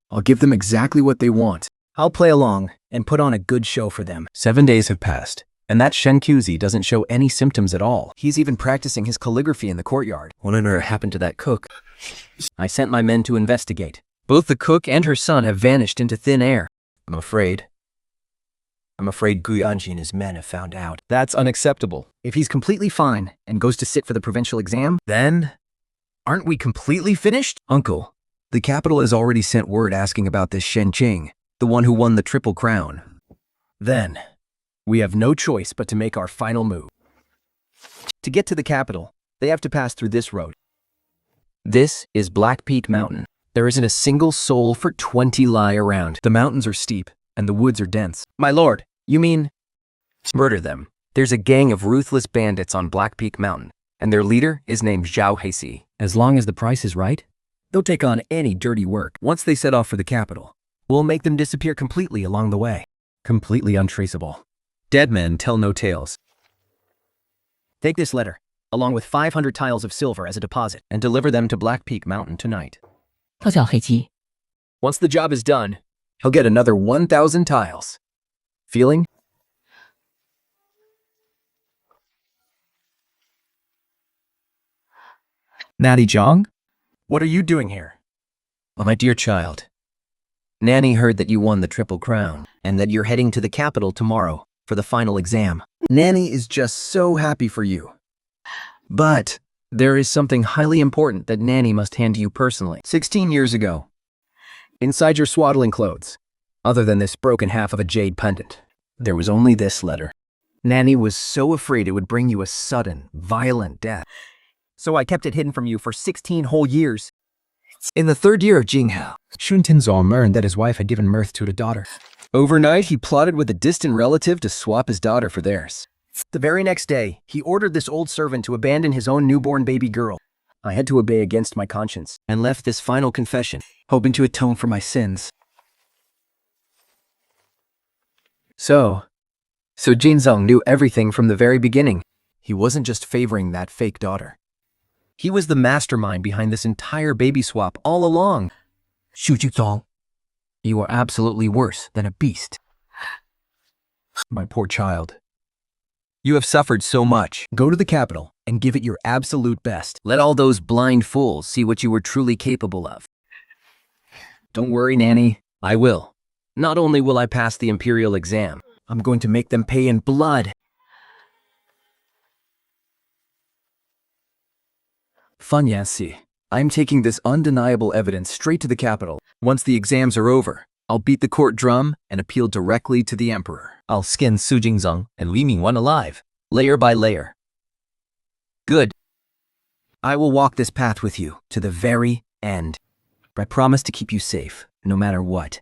I'll give them exactly what they want. I'll play along and put on a good show for them. 7 days have passed, and that Shen Kuzi doesn't show any symptoms at all. He's even practicing his calligraphy in the courtyard. Whatever happened to that cook? I sent my men to investigate. Both the cook and her son have vanished into thin air. I'm afraid Gu Yanji and his men have found out. That's unacceptable. If he's completely fine and goes to sit for the provincial exam, Then, aren't we completely finished? Uncle, the capital has already sent word asking about this Shen Qing, the one who won the Triple Crown. Then, we have no choice but to make our final move. To get to the capital, they have to pass through this road. This is Black Peak Mountain. There isn't a single soul for 20 li around. The mountains are steep, and the woods are dense. My lord, you mean... Murder them. There's a gang of ruthless bandits on Black Peak Mountain, and their leader is named Zhao Heisi. As long as the price is right, They'll take on any dirty work. Once they set off for the capital, we'll make them disappear completely along the way. Completely untraceable. Dead men tell no tales. Take this letter, along with 500 tiles of silver as a deposit, And deliver them to Black Peak Mountain tonight. 他叫黑鸡， Once the job is done, he'll get another 1,000 tiles. Feeling? Natty Zhang? What are you doing here? My dear child, Nanny heard that you won the Triple Crown, and that you're heading to the capital tomorrow for the final exam. Nanny is just so happy for you. but there is something highly important that Nanny must hand to you personally. 16 years ago, inside your swaddling clothes, other than this broken half of a jade pendant, there was only this letter. Nanny was so afraid it would bring you a sudden, violent death. So I kept it hidden from you for 16 whole years. In the 3rd year of Jinghao, Shun Tinzong learned that his wife had given birth to a daughter. Overnight, he plotted with a distant relative to swap his daughter for theirs. The very next day, he ordered this old servant to abandon his own newborn baby girl. I had to obey against my conscience, And left this final confession, hoping to atone for my sins. So Jinzong knew everything from the very beginning. He wasn't just favoring that fake daughter. He was the mastermind behind this entire baby swap all along. 数据中 You are absolutely worse than a beast. My poor child. You have suffered so much. Go to the capital and give it your absolute best. Let all those blind fools see what you were truly capable of. Don't worry, Nanny. I will. Not only will I pass the imperial exam, I'm going to make them pay in blood. Fanyasi, I'm taking this undeniable evidence straight to the capital. Once the exams are over, I'll beat the court drum and appeal directly to the emperor. I'll skin Su Jingzong and Li Mingwan alive, layer by layer. Good. I will walk this path with you to the very end. I promise to keep you safe, no matter what.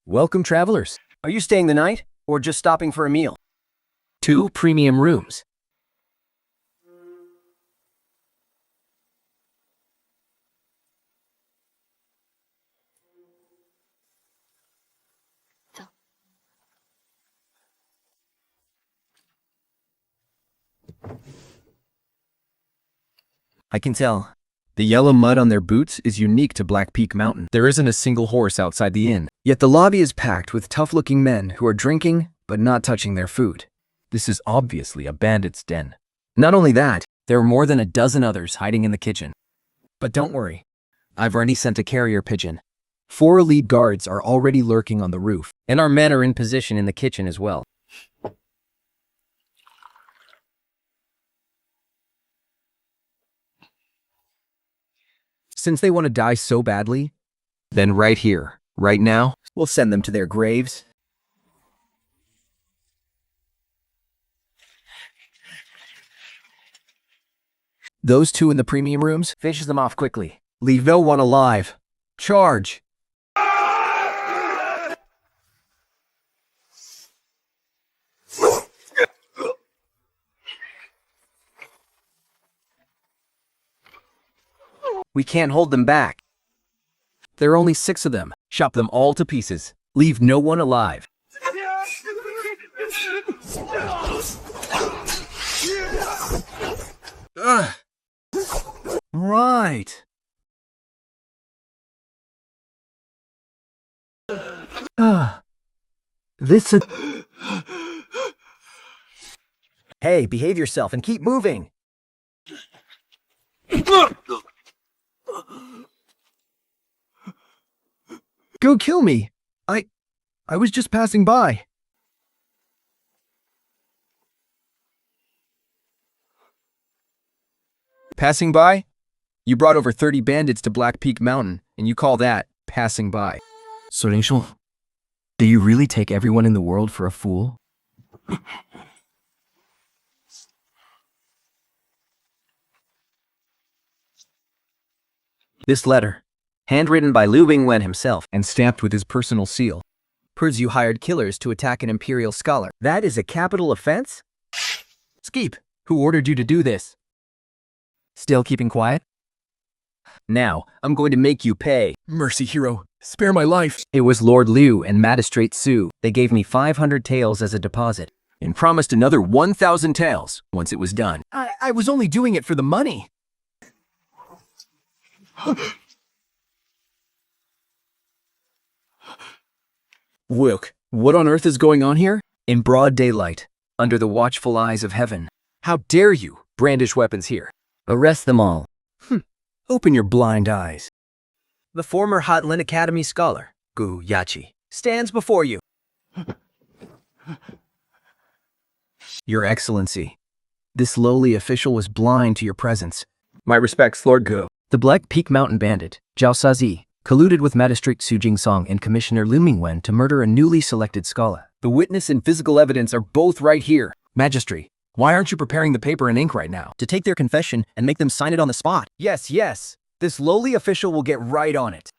Welcome, travelers. Are you staying the night, or just stopping for a meal? 2 premium rooms. I can tell. The yellow mud on their boots is unique to Black Peak Mountain. There isn't a single horse outside the inn. Yet the lobby is packed with tough-looking men who are drinking but not touching their food. This is obviously a bandit's den. Not only that, there are more than a dozen others hiding in the kitchen. But don't worry. I've already sent a carrier pigeon. 4 elite guards are already lurking on the roof, and our men are in position in the kitchen as well. Since they want to die so badly, then right here, right now, we'll send them to their graves. Those 2 in the premium rooms, finish them off quickly. Leave no one alive. Charge! We can't hold them back. There are only 6 of them. Chop them all to pieces. Leave no one alive. Right. This is... Hey, behave yourself and keep moving. Go kill me. I was just passing by. Passing by? You brought over 30 bandits to Black Peak Mountain, and you call that passing by. Sorinshou, do you really take everyone in the world for a fool? This letter, handwritten by Liu Bingwen himself and stamped with his personal seal, proves you hired killers to attack an imperial scholar. That is a capital offense? Skeep, who ordered you to do this? Still keeping quiet? Now, I'm going to make you pay. Mercy, hero. Spare my life. It was Lord Liu and Magistrate Su. They gave me 500 taels as a deposit and promised another 1,000 taels once it was done. I was only doing it for the money. Wilk, what on earth is going on here? In broad daylight, under the watchful eyes of heaven. How dare you brandish weapons here? Arrest them all. Open your blind eyes. The former Hotlin Academy scholar, Gu Yachi, stands before you. Your Excellency, this lowly official was blind to your presence. My respects, Lord Gu. The Black Peak Mountain bandit, Zhao Sazi, colluded with Magistrate Su Jingsong and Commissioner Liu Mingwen to murder a newly selected scholar. The witness and physical evidence are both right here. Magistrate, why aren't you preparing the paper and ink right now? To take their confession and make them sign it on the spot. Yes, yes. This lowly official will get right on it.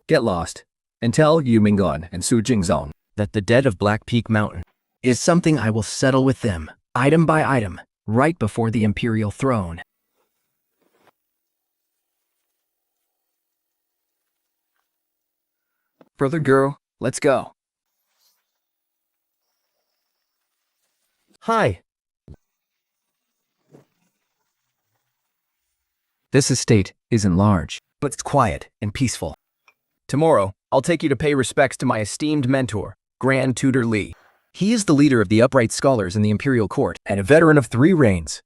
Get lost and tell Yu Mingguan and Su Jingzong that the debt of Black Peak Mountain is something I will settle with them, item by item, right before the imperial throne. Brother girl, let's go. Hi. This estate isn't large. But it's quiet and peaceful. Tomorrow, I'll take you to pay respects to my esteemed mentor, Grand Tutor Li. He is the leader of the upright scholars in the imperial court and a veteran of 3 reigns.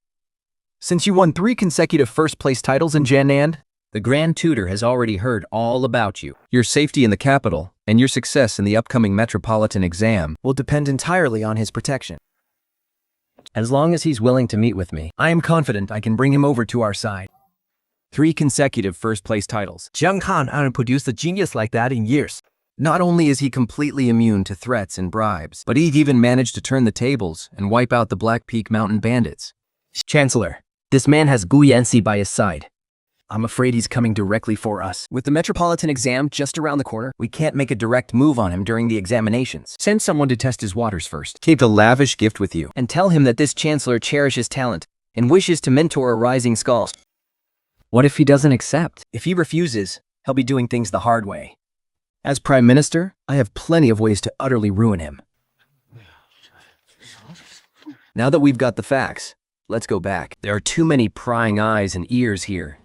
Since you won 3 consecutive first-place titles in Jiannan, the Grand Tutor has already heard all about you. Your safety in the capital and your success in the upcoming metropolitan exam will depend entirely on his protection. As long as he's willing to meet with me, I am confident I can bring him over to our side. 3 consecutive first-place titles. Jiang Han hasn't produced a genius like that in years. Not only is he completely immune to threats and bribes, but he'd even managed to turn the tables and wipe out the Black Peak Mountain bandits. Chancellor, this man has Gu Yanxi by his side. I'm afraid he's coming directly for us. With the metropolitan exam just around the corner, we can't make a direct move on him during the examinations. Send someone to test his waters first. Keep a lavish gift with you. And tell him that this chancellor cherishes talent and wishes to mentor a rising scholar. What if he doesn't accept? If he refuses, he'll be doing things the hard way. As Prime Minister, I have plenty of ways to utterly ruin him. Now that we've got the facts, let's go back. There are too many prying eyes and ears here.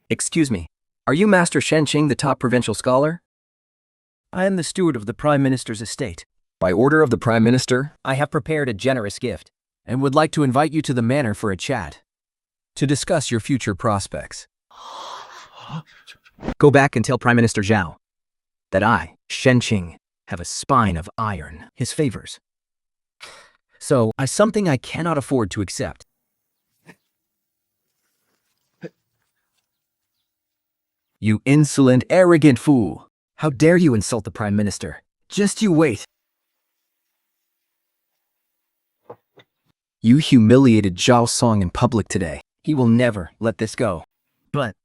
Excuse me, are you Master Shenqing, the top provincial scholar? I am the steward of the Prime Minister's estate. By order of the Prime Minister, I have prepared a generous gift and would like to invite you to the manor for a chat to discuss your future prospects. Go back and tell Prime Minister Zhao that I, Shenqing, have a spine of iron. His favors. So, something I cannot afford to accept. You insolent, arrogant fool! How dare you insult the Prime Minister? Just you wait. You humiliated Zhao Song in public today. He will never let this go. But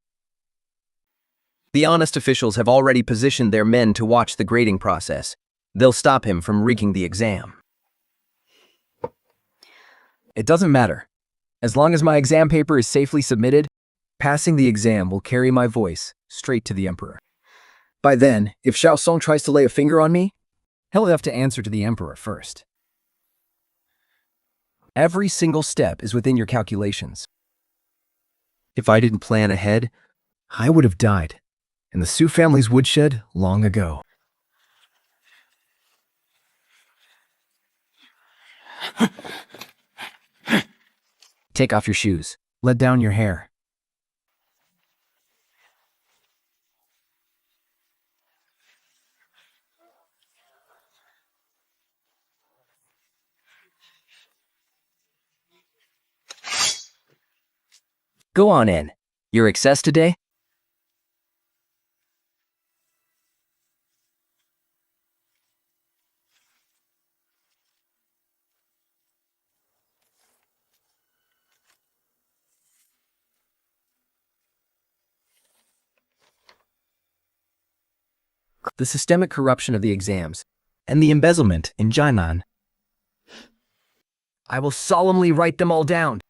the honest officials have already positioned their men to watch the grading process. They'll stop him from rigging the exam. It doesn't matter. As long as my exam paper is safely submitted, passing the exam will carry my voice straight to the Emperor. By then, if Xiao Song tries to lay a finger on me, he'll have to answer to the Emperor first. Every single step is within your calculations. If I didn't plan ahead, I would have died in the Su family's woodshed long ago. Take off your shoes. Let down your hair. Go on in. Your excess today? The systemic corruption of the exams and the embezzlement in Jiannan. I will solemnly write them all down.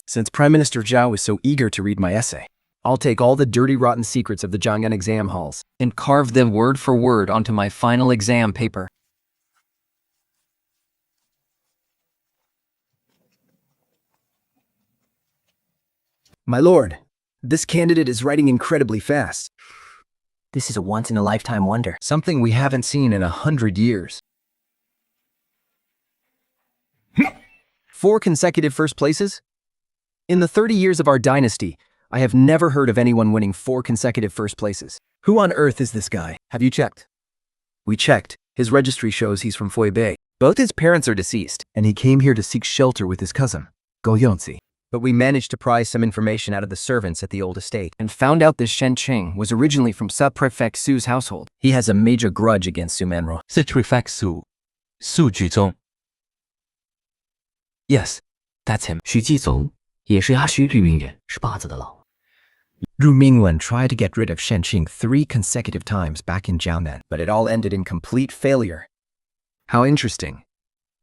Since Prime Minister Zhao is so eager to read my essay, I'll take all the dirty, rotten secrets of the Jiangyan exam halls and carve them word for word onto my final exam paper. My lord, this candidate is writing incredibly fast. This is a once-in-a-lifetime wonder. Something we haven't seen in 100 years. 4 consecutive first places? In the 30 years of our dynasty, I have never heard of anyone winning 4 consecutive first places. Who on earth is this guy? Have you checked? We checked. His registry shows he's from Fuibei. Both his parents are deceased, and he came here to seek shelter with his cousin, Go Yonzi. But we managed to pry some information out of the servants at the old estate and found out this Shenqing was originally from Sub-Prefect Su's household. He has a major grudge against Su Manro. Prefect Su, Su Jizong. Yes, that's him. 徐继总也是阿徐绿明人，是把子的佬。 Ru Mingwen tried to get rid of Shenqing 3 consecutive times back in Jiangnan, but it all ended in complete failure. How interesting.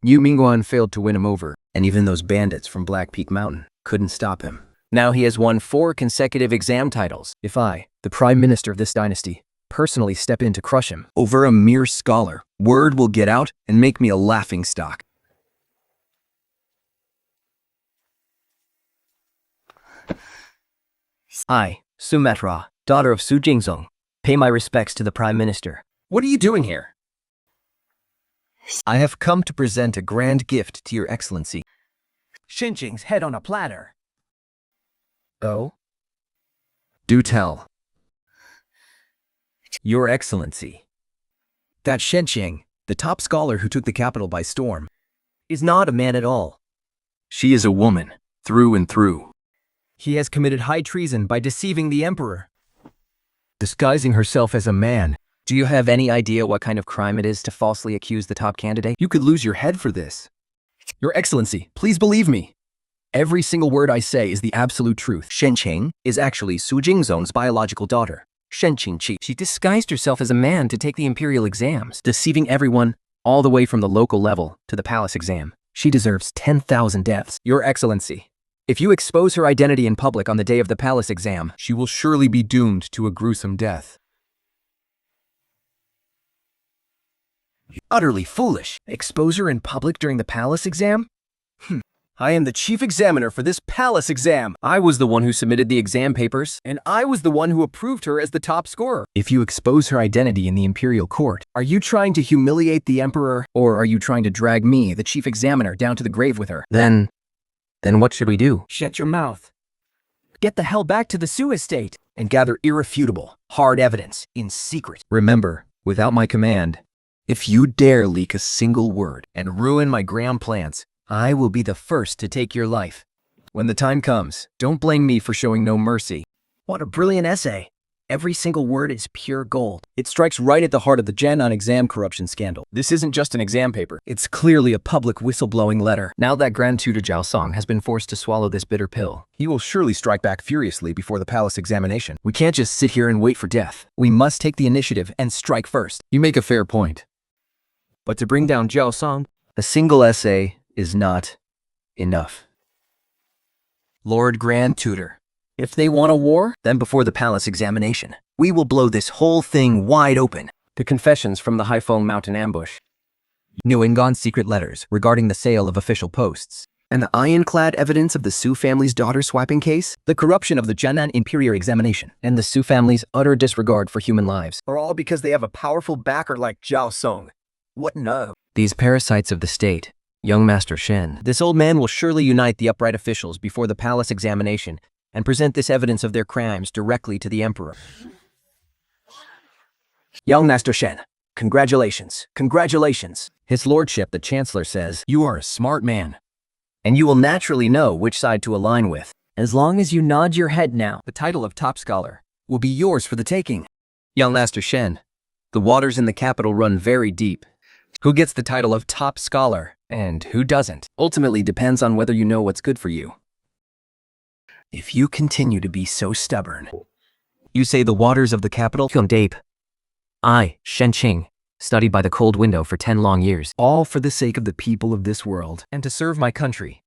Yu Mingguan failed to win him over, and even those bandits from Black Peak Mountain couldn't stop him. Now he has won 4 consecutive exam titles. If I, the prime minister of this dynasty, personally step in to crush him over a mere scholar, word will get out and make me a laughingstock. I, Sumatra, daughter of Su Jingzong, pay my respects to the prime minister. What are you doing here? I have come to present a grand gift to your excellency. Xinqing's head on a platter. Oh? Do tell. Your excellency. That Xinqing, the top scholar who took the capital by storm, Is not a man at all. she is a woman, through and through. He has committed high treason by deceiving the emperor. Disguising herself as a man. Do you have any idea what kind of crime it is to falsely accuse the top candidate? You could lose your head for this. Your excellency, please believe me. Every single word I say is the absolute truth. Xinqing is actually Su Jingzong's biological daughter, Shenqingqi. She disguised herself as a man to take the imperial exams, deceiving everyone all the way from the local level to the palace exam. She deserves 10,000 deaths. Your Excellency, if you expose her identity in public on the day of the palace exam, She will surely be doomed to a gruesome death. utterly foolish. Expose her in public during the palace exam? I am the chief examiner for this palace exam. I was the one who submitted the exam papers. And I was the one who approved her as the top scorer. If you expose her identity in the imperial court, Are you trying to humiliate the emperor? or are you trying to drag me, the chief examiner, down to the grave with her? Then what should we do? Shut your mouth. Get the hell back to the Su estate and gather irrefutable, hard evidence in secret. Remember, without my command, if you dare leak a single word and ruin my grand plans, I will be the first to take your life. When the time comes, don't blame me for showing no mercy. What a brilliant essay. Every single word is pure gold. It strikes right at the heart of the Jianan exam corruption scandal. This isn't just an exam paper. It's clearly a public whistleblowing letter. Now that Grand Tutor Zhao Song has been forced to swallow this bitter pill, He will surely strike back furiously before the palace examination. we can't just sit here and wait for death. We must take the initiative and strike first. You make a fair point. But to bring down Zhao Song, A single essay is not enough. Lord Grand Tutor, If they want a war, Then before the palace examination, we will blow this whole thing wide open. the confessions from the Haifeng Mountain ambush. New Ingon secret letters regarding the sale of official posts, and the ironclad evidence of the Su family's daughter swapping case, the corruption of the Jianan imperial examination, and the Su family's utter disregard for human lives. are all because they have a powerful backer like Zhao Song. What no? These parasites of the state, young Master Shen, This old man will surely unite the upright officials before the palace examination and present this evidence of their crimes directly to the emperor. Young Master Shen, congratulations, congratulations. His Lordship the Chancellor says, You are a smart man. and you will naturally know which side to align with. As long as you nod your head now. The title of top scholar will be yours for the taking. Young Master Shen, the waters in the capital run very deep. Who gets the title of top scholar and who doesn't? Ultimately depends on whether you know what's good for you. If you continue to be so stubborn, You say the waters of the capital, Deep. I, Shenqing, studied by the cold window for 10 long years. all for the sake of the people of this world. and to serve my country.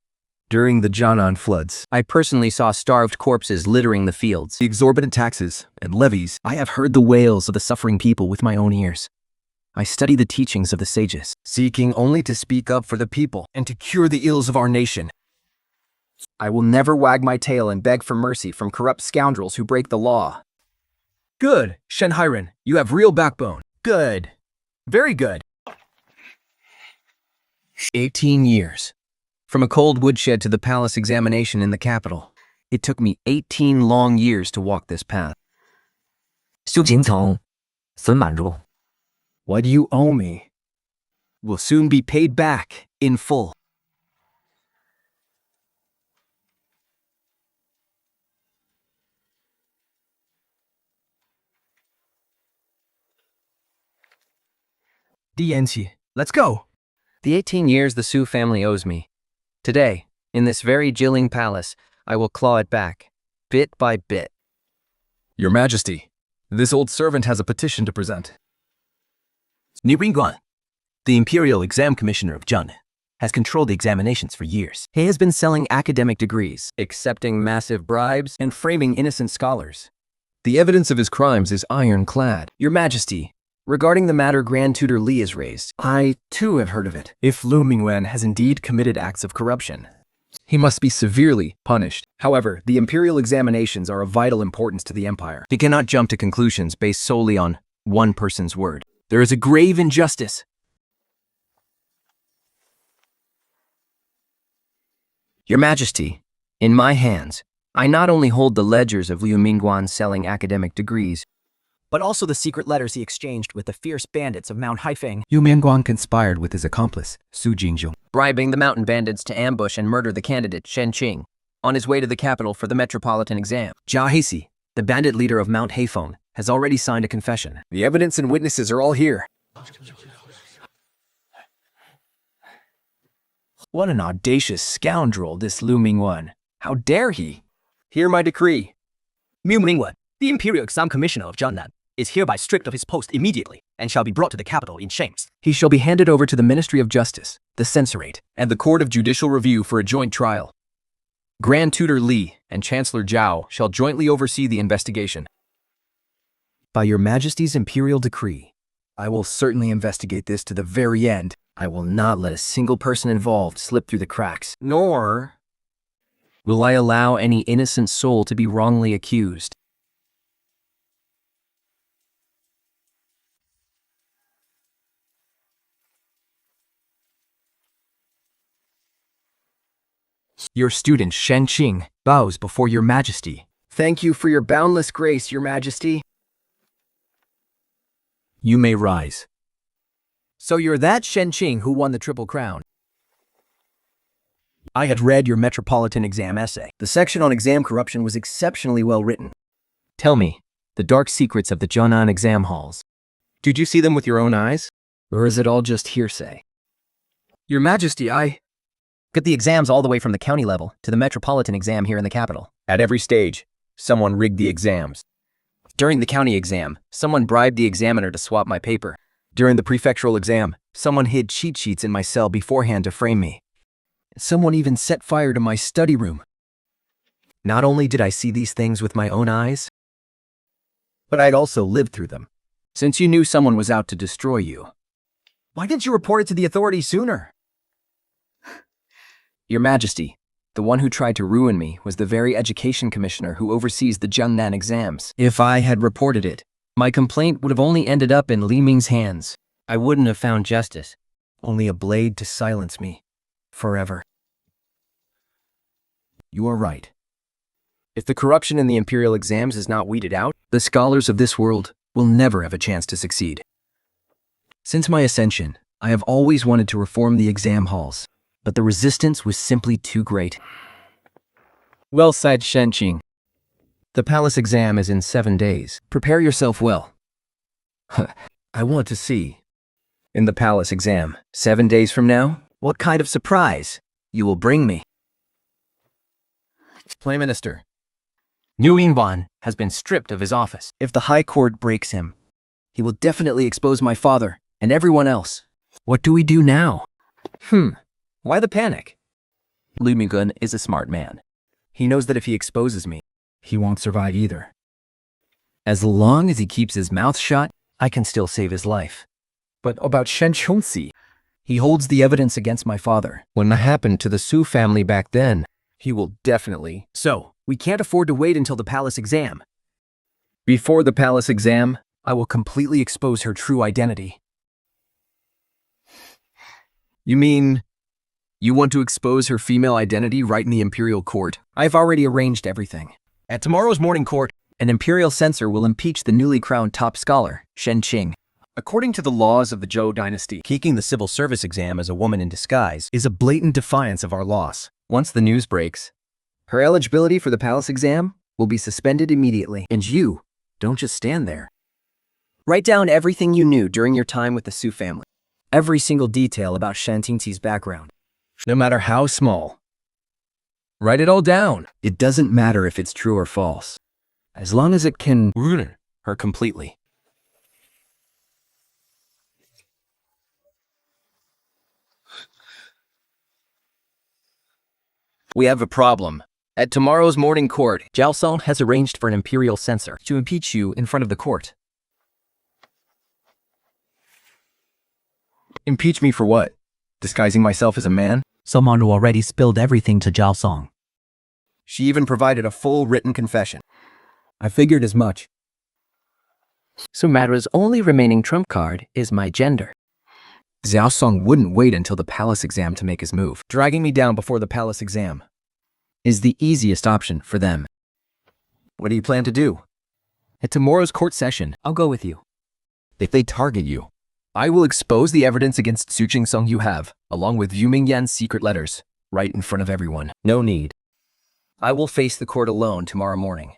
During the Jianan floods, I personally saw starved corpses littering the fields. the exorbitant taxes and levies, I have heard the wails of the suffering people with my own ears. I study the teachings of the sages. Seeking only to speak up for the people and to cure the ills of our nation. I will never wag my tail and beg for mercy from corrupt scoundrels who break the law. Good, Shen Hairen, you have real backbone. Good. Very good. 18 years. From a cold woodshed to the palace examination in the capital. It took me 18 long years to walk this path. 修行从孙满入。 What do you owe me will soon be paid back in full. DNC, let's go. The 18 years the Su family owes me. Today, in this very Jilling palace, I will claw it back, bit by bit. Your Majesty, this old servant has a petition to present. Nibinguan, the Imperial Exam Commissioner of Jun, has controlled the examinations for years. He has been selling academic degrees, accepting massive bribes, and framing innocent scholars. The evidence of his crimes is ironclad. Your Majesty, regarding the matter Grand Tutor Li has raised, I too have heard of it. If Lu Mingwen has indeed committed acts of corruption, He must be severely punished. however, the imperial examinations are of vital importance to the empire. He cannot jump to conclusions based solely on one person's word. There is a grave injustice. Your Majesty, in my hands, I not only hold the ledgers of Liu Mingguan selling academic degrees, but also the secret letters he exchanged with the fierce bandits of Mount Haifeng, Liu Mingguan conspired with his accomplice, Su Jingzhong, bribing the mountain bandits to ambush and murder the candidate Shen Qing on his way to the capital for the metropolitan exam. Jia Heisi, the bandit leader of Mount Haifeng, has already signed a confession. The evidence and witnesses are all here. What an audacious scoundrel, this Lu Mingwen. How dare he? Hear my decree. Liu Mingwen, the Imperial Exam Commissioner of Jiangnan, is hereby stripped of his post immediately and shall be brought to the capital in chains. He shall be handed over to the Ministry of Justice, the Censorate, And the Court of Judicial Review for a joint trial. Grand Tutor Li and Chancellor Zhao shall jointly oversee the investigation. by your Majesty's imperial decree. I will certainly investigate this to the very end. I will not let a single person involved slip through the cracks. Nor Will I allow any innocent soul to be wrongly accused? your student Shen Qing bows before your Majesty. Thank you for your boundless grace, your Majesty. You may rise. So you're that Shen Qing who won the Triple Crown. I had read your metropolitan exam essay. The section on exam corruption was exceptionally well written. Tell me, the dark secrets of the Jiangnan exam halls. Did you see them with your own eyes? Or is it all just hearsay? Your Majesty, I... Get the exams all the way from the county level to the metropolitan exam here in the capital. At every stage, someone rigged the exams. During the county exam, someone bribed the examiner to swap my paper. During the prefectural exam, someone hid cheat sheets in my cell beforehand to frame me. Someone even set fire to my study room. Not only did I see these things with my own eyes, but I'd also lived through them. Since you knew someone was out to destroy you, why didn't you report it to the authorities sooner? Your Majesty, the one who tried to ruin me was the very education commissioner who oversees the Jiangnan exams. If I had reported it, my complaint would have only ended up in Li Ming's hands. I wouldn't have found justice, only a blade to silence me forever. You are right. If the corruption in the imperial exams is not weeded out, the scholars of this world will never have a chance to succeed. Since my ascension, I have always wanted to reform the exam halls, but the resistance was simply too great. Well said, Shen Qing. The palace exam is in 7 days. Prepare yourself well. I want to see. In the palace exam, 7 days from now, what kind of surprise you will bring me. Prime Minister. Liu Yingban has been stripped of his office. If the High Court breaks him, he will definitely expose my father and everyone else. What do we do now? Why the panic? Liu Minggun is a smart man. He knows that if he exposes me, he won't survive either. As long as he keeps his mouth shut, I can still save his life. But about Shen Chongxi, He holds the evidence against my father. What happened to the Su family back then? he will definitely... So, we can't afford to wait until the palace exam. Before the palace exam, I will completely expose her true identity. you mean you want to expose her female identity right in the imperial court? I've already arranged everything. At tomorrow's morning court, an imperial censor will impeach the newly crowned top scholar, Shen Qing. According to the laws of the Zhou dynasty, Taking the civil service exam as a woman in disguise is a blatant defiance of our laws. Once the news breaks, her eligibility for the palace exam will be suspended immediately. And you don't just stand there. Write down everything you knew during your time with the Su family. Every single detail about Shan Tingqi's background. No matter how small. write it all down. It doesn't matter if it's true or false, as long as it can Ruin her completely. We have a problem. At tomorrow's morning court, Zhao Song has arranged for an imperial censor to impeach you in front of the court. Impeach me for what? Disguising myself as a man? Someone who already spilled everything to Zhao Song. She even provided a full written confession. I figured as much. Sumera's only remaining trump card is my gender. Zhao Song wouldn't wait until the palace exam to make his move. Dragging me down before the palace exam Is the easiest option for them. What do you plan to do? At tomorrow's court session, I'll go with you. if they target you, I will expose the evidence against Su Jingsong you have, along with Yu Mingyan's secret letters, right in front of everyone. No need. I will face the court alone tomorrow morning.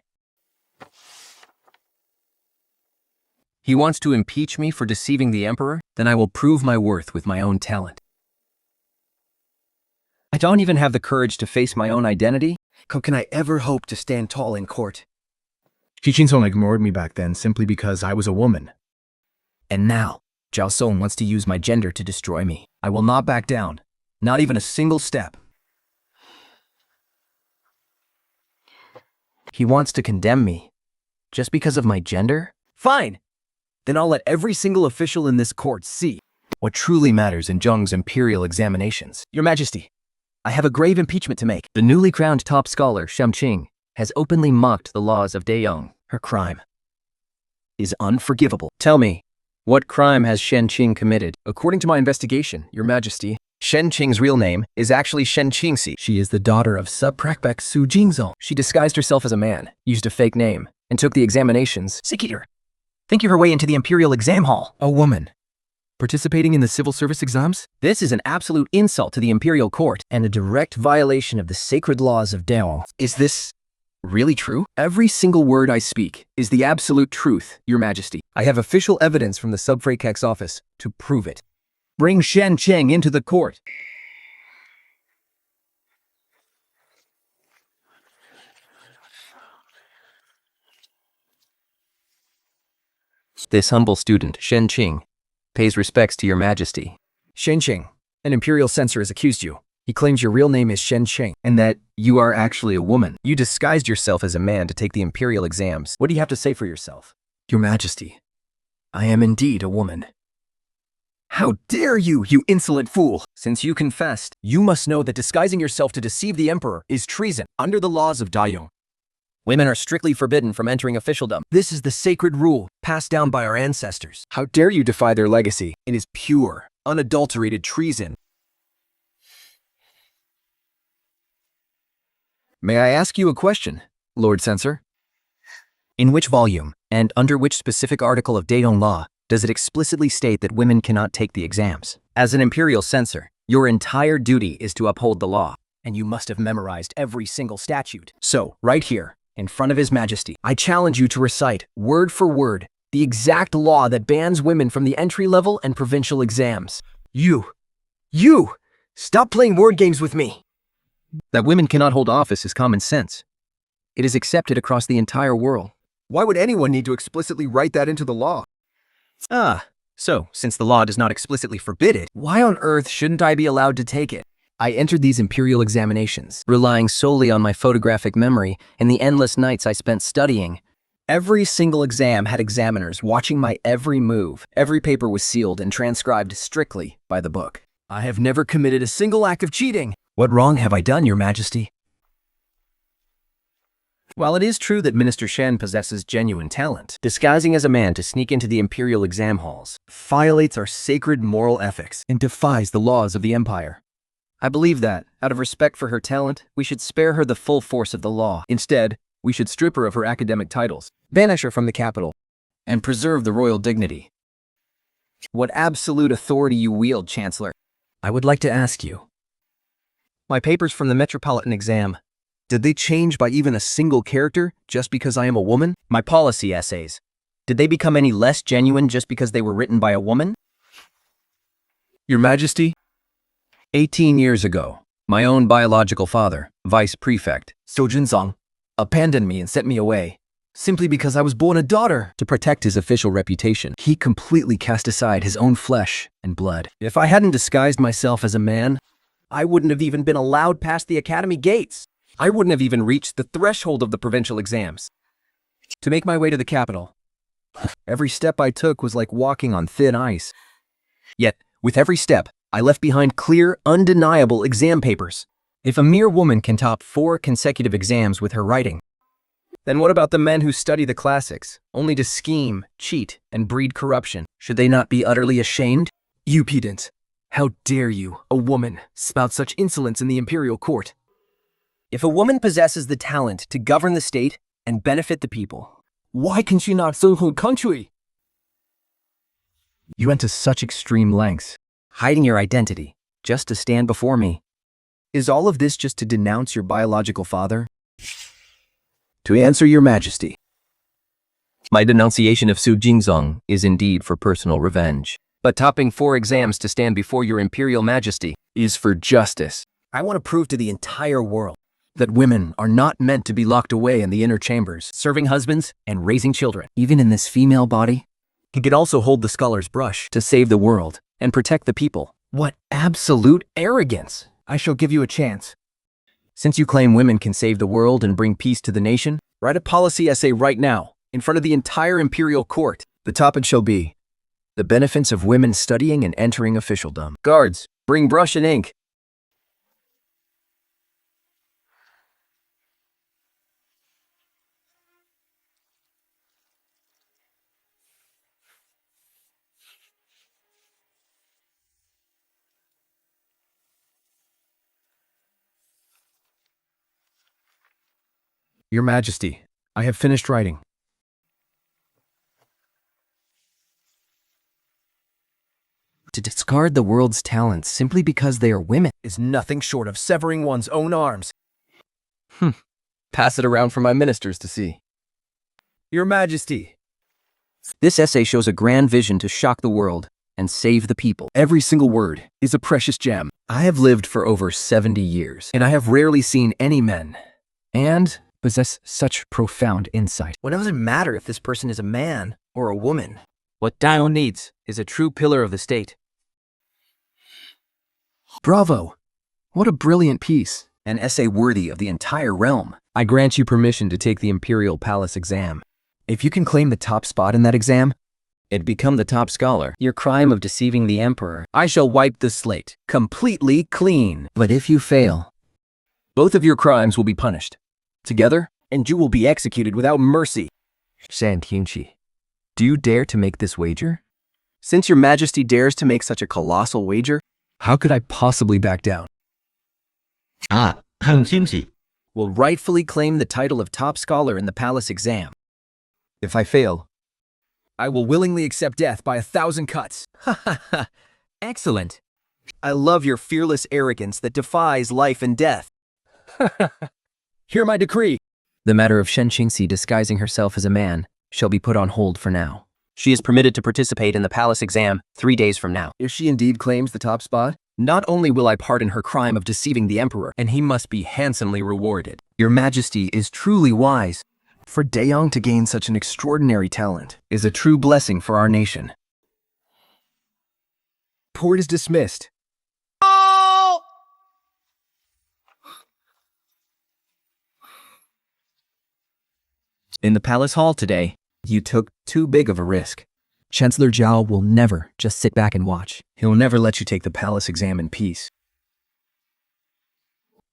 He wants to impeach me for deceiving the emperor? Then I will prove my worth with my own talent. I don't even have the courage to face my own identity. How can I ever hope to stand tall in court? Shi Jinsong ignored me back then simply because I was a woman. And now, Zhao Song wants to use my gender to destroy me. I will not back down. Not even a single step. He wants to condemn me. Just because of my gender? Fine. Then I'll let every single official in this court see What truly matters in Zheng's imperial examinations. Your Majesty, I have a grave impeachment to make. The newly crowned top scholar, Sham Qing, has openly mocked the laws of Deyong. Her crime is unforgivable. Tell me, what crime has Shen Qing committed? According to my investigation, Your Majesty, Shen Qing's real name is actually Shen Qingxi. She is the daughter of Sub-Prefect Su Jingzong. She disguised herself as a man, used a fake name, and took the examinations. Seeker, think you're her way into the imperial exam hall. A woman participating in the civil service exams? This is an absolute insult to the imperial court And a direct violation of the sacred laws of Deyong. Is this really true? Every single word I speak is the absolute truth, Your Majesty. I have official evidence from the Sub-Prefect's office to prove it. Bring Shen Qing into the court. This humble student, Shen Qing, pays respects to Your Majesty. Shen Qing, an imperial censor has accused you. He claims your real name is Shen Qing. And that you are actually a woman. You disguised yourself as a man to take the imperial exams. What do you have to say for yourself? Your Majesty, I am indeed a woman. How dare you, you insolent fool! Since you confessed, you must know that disguising yourself to deceive the emperor is treason under the laws of Deyong. Women are strictly forbidden from entering officialdom. This is the sacred rule passed down by our ancestors. How dare you defy their legacy? It is pure, unadulterated treason. May I ask you a question, Lord Censor? In which volume, and under which specific article of Deyong law, does it explicitly state that women cannot take the exams? As an imperial censor, your entire duty is to uphold the law, and you must have memorized every single statute. So, right here, in front of His Majesty, I challenge you to recite, word for word, the exact law that bans women from the entry-level and provincial exams. You! Stop playing word games with me! That women cannot hold office is common sense. It is accepted across the entire world. Why would anyone need to explicitly write that into the law? So, since the law does not explicitly forbid it, Why on earth shouldn't I be allowed to take it? I entered these imperial examinations. Relying solely on my photographic memory and the endless nights I spent studying. every single exam had examiners watching my every move. Every paper was sealed and transcribed strictly by the book. I have never committed a single act of cheating. What wrong have I done, Your Majesty? While it is true that Minister Shen possesses genuine talent, disguising as a man to sneak into the imperial exam halls violates our sacred moral ethics and defies the laws of the empire. I believe that, out of respect for her talent, we should spare her the full force of the law. Instead, we should strip her of her academic titles, banish her from the capital, and preserve the royal dignity. What absolute authority you wield, Chancellor? I would like to ask you, My papers from the Metropolitan exam, did they change by even a single character just because I am a woman? My policy essays, did they become any less genuine just because they were written by a woman? Your Majesty, 18 years ago, my own biological father, Vice Prefect, Su Jinsong abandoned me and sent me away, simply because I was born a daughter. to protect his official reputation, he completely cast aside his own flesh and blood. If I hadn't disguised myself as a man, I wouldn't have even been allowed past the academy gates. I wouldn't have even reached the threshold of the provincial exams. To make my way to the capital, every step I took was like walking on thin ice. Yet, with every step, I left behind clear, undeniable exam papers. If a mere woman can top 4 consecutive exams with her writing, then what about the men who study the classics, only to scheme, cheat, and breed corruption? Should they not be utterly ashamed? You pedant! How dare you, a woman, spout such insolence in the imperial court? If a woman possesses the talent to govern the state and benefit the people, why can she not serve her country? You went to such extreme lengths, hiding your identity, just to stand before me. Is all of this just to denounce your biological father? To answer your majesty, my denunciation of Su Jingzong is indeed for personal revenge. But topping 4 exams to stand before your imperial majesty is for justice. I want to prove to the entire world that women are not meant to be locked away in the inner chambers, serving husbands and raising children. Even in this female body, he could also hold the scholar's brush to save the world and protect the people. What absolute arrogance! I shall give you a chance. Since you claim women can save the world and bring peace to the nation, write a policy essay right now, in front of the entire imperial court. The topic shall be the benefits of women studying and entering officialdom. Guards, bring brush and ink. Your Majesty, I have finished writing. To discard the world's talents simply because they are women Is nothing short of severing one's own arms. Pass it around for my ministers to see. Your Majesty, This essay shows a grand vision to shock the world and save the people. Every single word is a precious gem. I have lived for over 70 years, and I have rarely seen any men and possess such profound insight. What does it matter if this person is a man or a woman? What Dio needs is a true pillar of the state. Bravo! What a brilliant piece. An essay worthy of the entire realm. I grant you permission to take the Imperial Palace exam. If you can claim the top spot in that exam, and become the top scholar, your crime of deceiving the Emperor, I shall wipe the slate completely clean. But if you fail, both of your crimes will be punished together, and you will be executed without mercy. Shan Tianqi, do you dare to make this wager? Since your majesty dares to make such a colossal wager, how could I possibly back down? 啊，很惊喜。 Will rightfully claim the title of top scholar in the palace exam. If I fail, I will willingly accept death by 1,000 cuts. ha ha ha, excellent. I love your fearless arrogance that defies life and death. Hear my decree. The matter of Shen Qingxi disguising herself as a man shall be put on hold for now. She is permitted to participate in the palace exam 3 days from now. If she indeed claims the top spot, not only will I pardon her crime of deceiving the emperor, and he must be handsomely rewarded. Your majesty is truly wise. For Daeyong to gain such an extraordinary talent is a true blessing for our nation. Court is dismissed. In the palace hall today, you took too big of a risk. Chancellor Zhao will never just sit back and watch. He'll never let you take the palace exam in peace.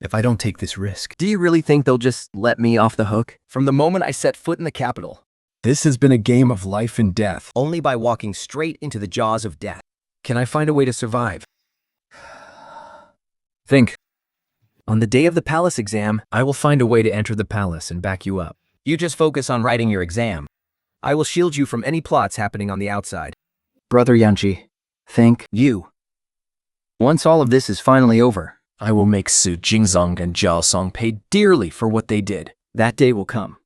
If I don't take this risk, do you really think they'll just let me off the hook? From the moment I set foot in the capital, this has been a game of life and death. Only by walking straight into the jaws of death can I find a way to survive. Think. On the day of the palace exam, I will find a way to enter the palace and back you up. You just focus on writing your exam. I will shield you from any plots happening on the outside. Brother Yanqi, thank you. Once all of this is finally over, I will make Su Jingzong and Zhao Song pay dearly for what they did. That day will come.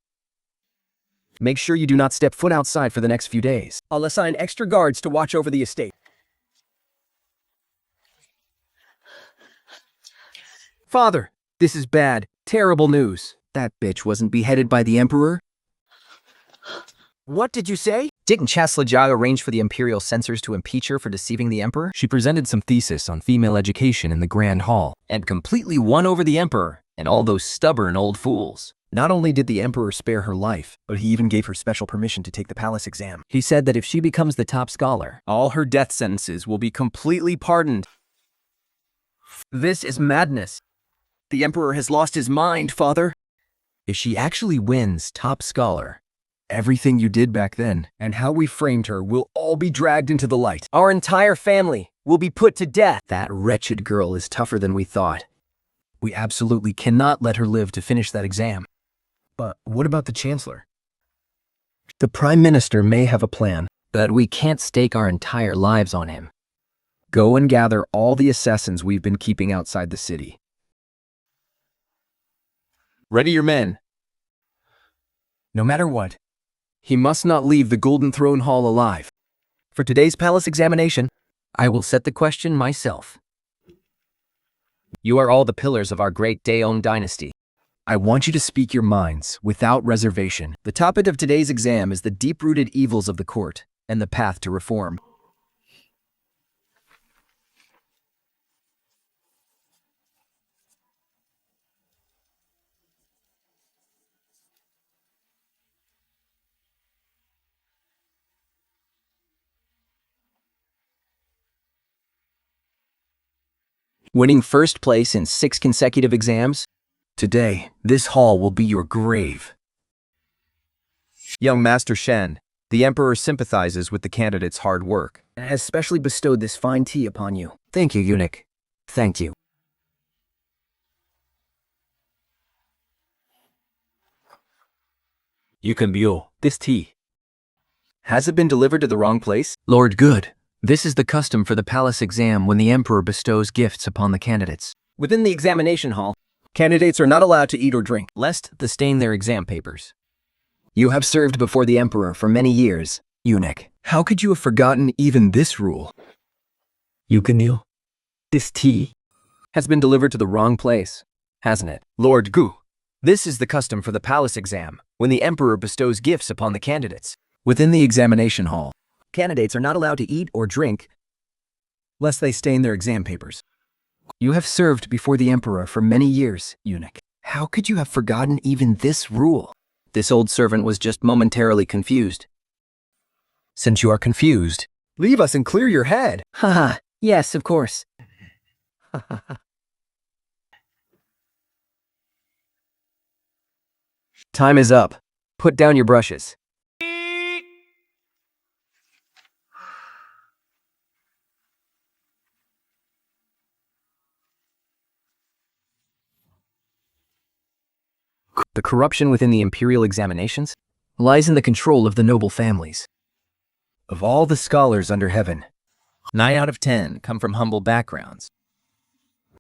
Make sure you do not step foot outside for the next few days. I'll assign extra guards to watch over the estate. Father, this is bad, terrible news. That bitch wasn't beheaded by the Emperor? What did you say? Didn't Chancellor Jia arrange for the imperial censors to impeach her for deceiving the emperor? She presented some thesis on female education in the Grand Hall And completely won over the emperor and all those stubborn old fools. Not only did the emperor spare her life, but he even gave her special permission to take the palace exam. He said that if she becomes the top scholar, All her death sentences will be completely pardoned. This is madness. The Emperor has lost his mind, Father. If she actually wins top scholar, everything you did back then And how we framed her will all be dragged into the light. our entire family will be put to death. That wretched girl is tougher than we thought. we absolutely cannot let her live to finish that exam. But what about the Chancellor? The Prime Minister may have a plan. But we can't stake our entire lives on him. Go and gather all the assassins we've been keeping outside the city. Ready your men. No matter what, he must not leave the Golden Throne Hall alive. For today's palace examination, I will set the question myself. You are all the pillars of our great Daeon dynasty. I want you to speak your minds without reservation. The topic of today's exam is the deep-rooted evils of the court and the path to reform. Winning first place in 6 consecutive exams? Today, this hall will be your grave. Young Master Shen, the Emperor sympathizes with the candidate's hard work And has specially bestowed this fine tea upon you. Thank you, eunuch. Thank you. You can mule this tea. Has it been delivered to the wrong place? Lord Good, this is the custom for the palace exam when the emperor bestows gifts upon the candidates. Within the examination hall, Candidates are not allowed to eat or drink. lest they stain their exam papers. You have served before the emperor for many years, eunuch. How could you have forgotten even this rule? You can kneel. This tea. Has been delivered to the wrong place, hasn't it? Lord Gu, this is the custom for the palace exam when the Emperor bestows gifts upon the candidates. Within the examination hall, Candidates are not allowed to eat or drink lest they stain their exam papers. You have served before the emperor for many years, eunuch. How could you have forgotten even this rule? This old servant was just momentarily confused. Since you are confused, Leave us and clear your head. Haha, yes, of course. time is up. Put down your brushes. The corruption within the imperial examinations lies in the control of the noble families. Of all the scholars under heaven, 9 out of 10 come from humble backgrounds.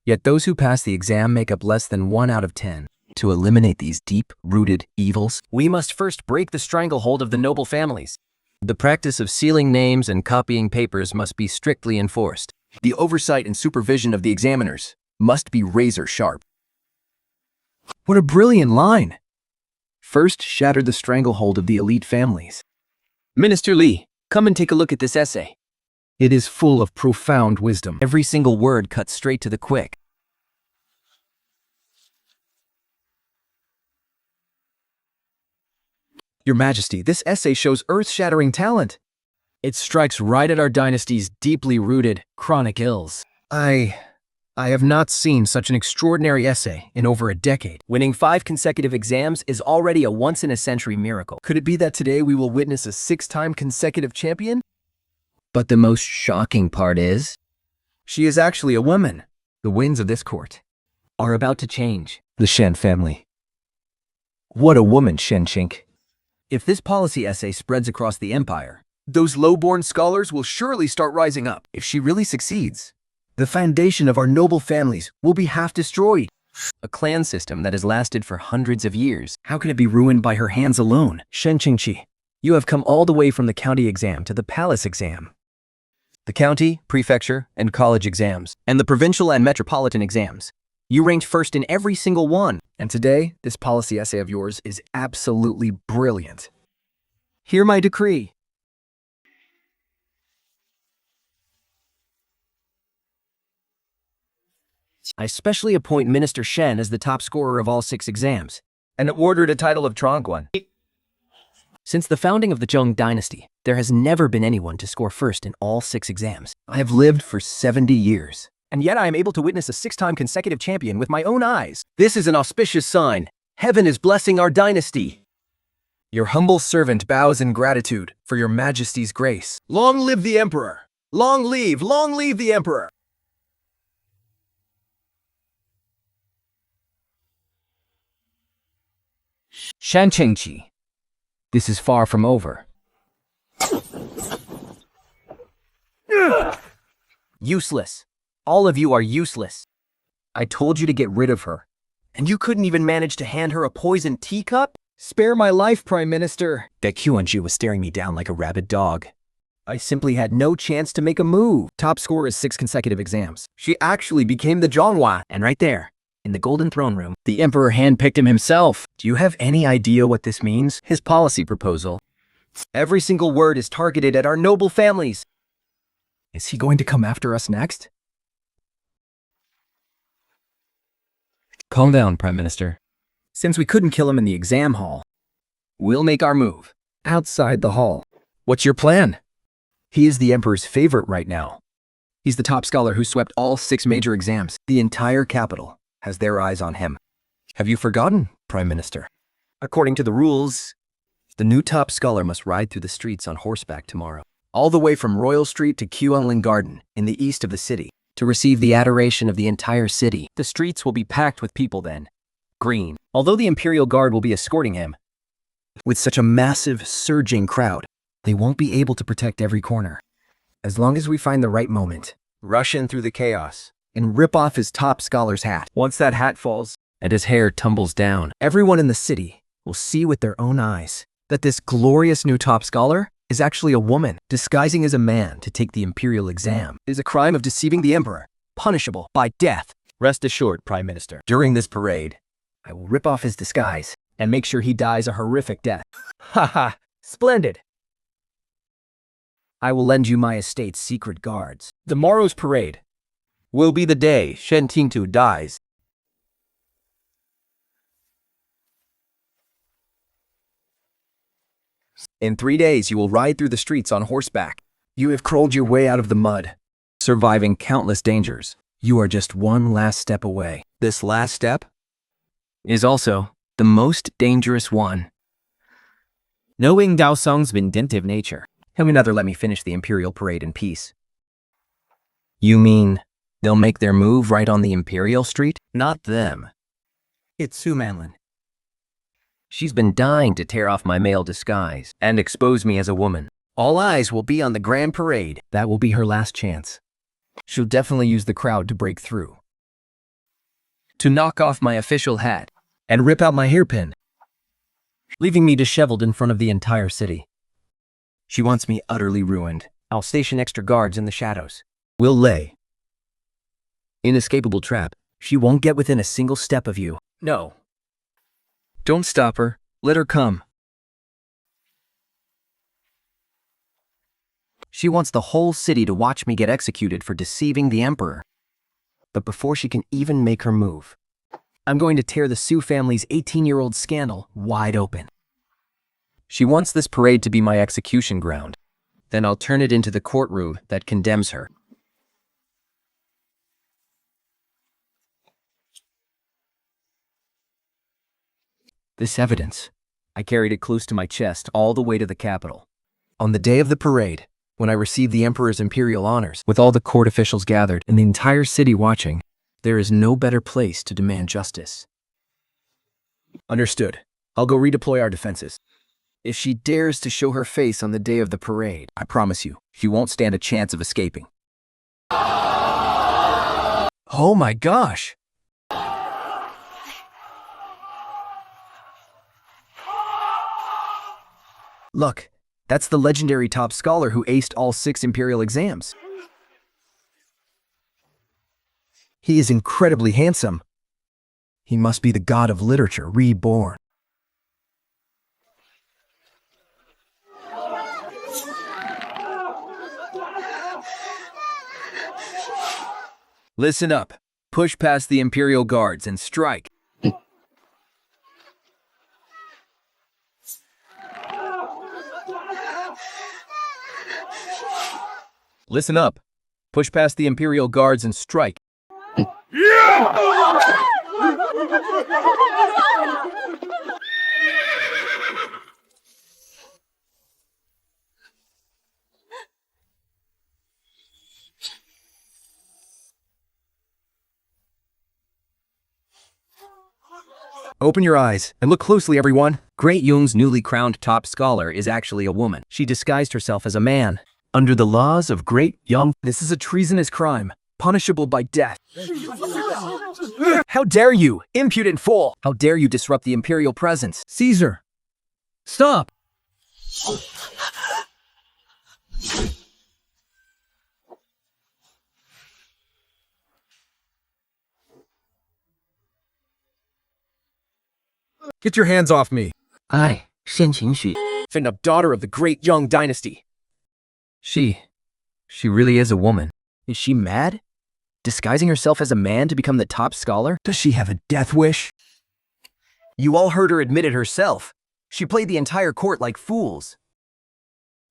Yet those who pass the exam make up less than 1 out of 10. To eliminate these deep-rooted evils, We must first break the stranglehold of the noble families. The practice of sealing names and copying papers must be strictly enforced. the oversight and supervision of the examiners must be razor sharp. What a brilliant line! First shatter the stranglehold of the elite families. Minister Li, come and take a look at this essay. It is full of profound wisdom. Every single word cut straight to the quick. Your Majesty, this essay shows earth-shattering talent. It strikes right at our dynasty's deeply rooted, chronic ills. I have not seen such an extraordinary essay in over a decade. Winning 5 consecutive exams is already a once-in-a-century miracle. Could it be that today we will witness a 6-time consecutive champion? but the most shocking part is, She is actually a woman. The winds of this court. Are about to change. The Shen family. What a woman, Shen Chink. If this policy essay spreads across the empire, those low-born scholars will surely start rising up. If she really succeeds, The foundation of our noble families will be half destroyed. A clan system that has lasted for hundreds of years. how can it be ruined by her hands alone? Shen Qingqi, you have come all the way from the county exam to the palace exam. The county, prefecture, and college exams, and the provincial and metropolitan exams. You ranked first in every single one. And today, this policy essay of yours is absolutely brilliant. Hear my decree. I specially appoint Minister Shen as the top scorer of all 6 exams, And awarded a title of Trongguan. Since the founding of the Zheng dynasty, there has never been anyone to score first in all 6 exams. I have lived for 70 years, and yet I am able to witness a 6-time consecutive champion with my own eyes. This is an auspicious sign. Heaven is blessing our dynasty. Your humble servant bows in gratitude for your majesty's grace. Long live the emperor! Long live the emperor! Shan Qingqi, this is far from over. Useless. All of you are useless. I told you to get rid of her, and you couldn't even manage to hand her a poisoned teacup? Spare my life, Prime Minister. That Qianju was staring me down like a rabid dog. I simply had no chance to make a move. Top score is 6 consecutive exams. She actually became the Zhonghua. And right there, in the Golden Throne Room, The Emperor handpicked him himself. do you have any idea what this means? His policy proposal. Every single word is targeted at our noble families. Is he going to come after us next? Calm down, Prime Minister. Since we couldn't kill him in the exam hall, We'll make our move. outside the hall. What's your plan? He is the Emperor's favorite right now. He's the top scholar who swept all 6 major exams. The entire capital has their eyes on him. Have you forgotten, Prime Minister? According to the rules, the new top scholar must ride through the streets on horseback tomorrow, all the way from Royal Street to Qianling Garden in the east of the city, to receive the adoration of the entire city. The streets will be packed with people then. Green. Although the Imperial Guard will be escorting him, with such a massive, surging crowd, they won't be able to protect every corner. As long as we find the right moment, rush in through the chaos, and rip off his top scholar's hat. Once that hat falls, and his hair tumbles down, everyone in the city will see with their own eyes that this glorious new top scholar is actually a woman disguising as a man to take the imperial exam. It is a crime of deceiving the emperor, punishable by death. Rest assured, Prime Minister, during this parade, I will rip off his disguise and make sure he dies a horrific death. Haha, splendid. I will lend you my estate's secret guards. Tomorrow's parade will be the day Shen Qingtu dies. In 3 days, you will ride through the streets on horseback. You have crawled your way out of the mud, surviving countless dangers. You are just one last step away. This last step is also the most dangerous one. Knowing Dao Song's vindictive nature, He'll never let me finish the Imperial Parade in peace. You mean they'll make their move right on the Imperial Street? Not them. It's Su Manlin. She's been dying to tear off my male disguise and expose me as a woman. All eyes will be on the Grand Parade. That will be her last chance. She'll definitely use the crowd to break through, to knock off my official hat and rip out my hairpin, leaving me disheveled in front of the entire city. She wants me utterly ruined. I'll station extra guards in the shadows. We'll lay inescapable trap. She won't get within a single step of you. No. Don't stop her. Let her come. She wants the whole city to watch me get executed for deceiving the emperor. But before she can even make her move, I'm going to tear the Su family's 18-year-old scandal wide open. She wants this parade to be my execution ground. Then I'll turn it into the courtroom that condemns her. This evidence, I carried it close to my chest all the way to the capital. On the day of the parade, when I received the emperor's imperial honors, with all the court officials gathered and the entire city watching, there is no better place to demand justice. Understood. I'll go redeploy our defenses. If she dares to show her face on the day of the parade, I promise you, she won't stand a chance of escaping. Oh my gosh! Look, that's the legendary top scholar who aced all 6 imperial exams. He is incredibly handsome. He must be the god of literature reborn. Listen up. Push past the Imperial guards and strike. Listen up. Push past the Imperial guards and strike. Open your eyes and look closely, everyone. Great Yung's newly crowned top scholar is actually a woman. She disguised herself as a man. Under the laws of Great Yung, This is a treasonous crime, punishable by death. How dare you, impudent fool! how dare you disrupt the imperial presence? Caesar! Stop! Get your hands off me! 哎，先情绪。 Finna, daughter of the great Yang dynasty. She really is a woman. Is she mad? Disguising herself as a man to become the top scholar? Does she have a death wish? You all heard her admit it herself. She played the entire court like fools.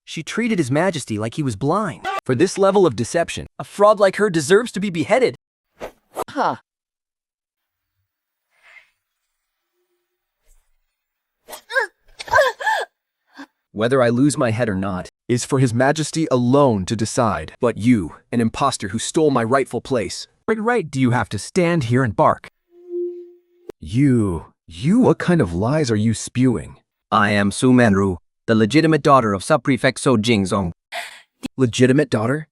She treated His Majesty like he was blind. For this level of deception, a fraud like her deserves to be beheaded. Huh. Whether I lose my head or not Is for His Majesty alone to decide. But you, an impostor who stole my rightful place, what right do you have to stand here and bark? You, what kind of lies are you spewing? I am Su Manru, the legitimate daughter of Sub-Prefect So Jingzong. Legitimate daughter?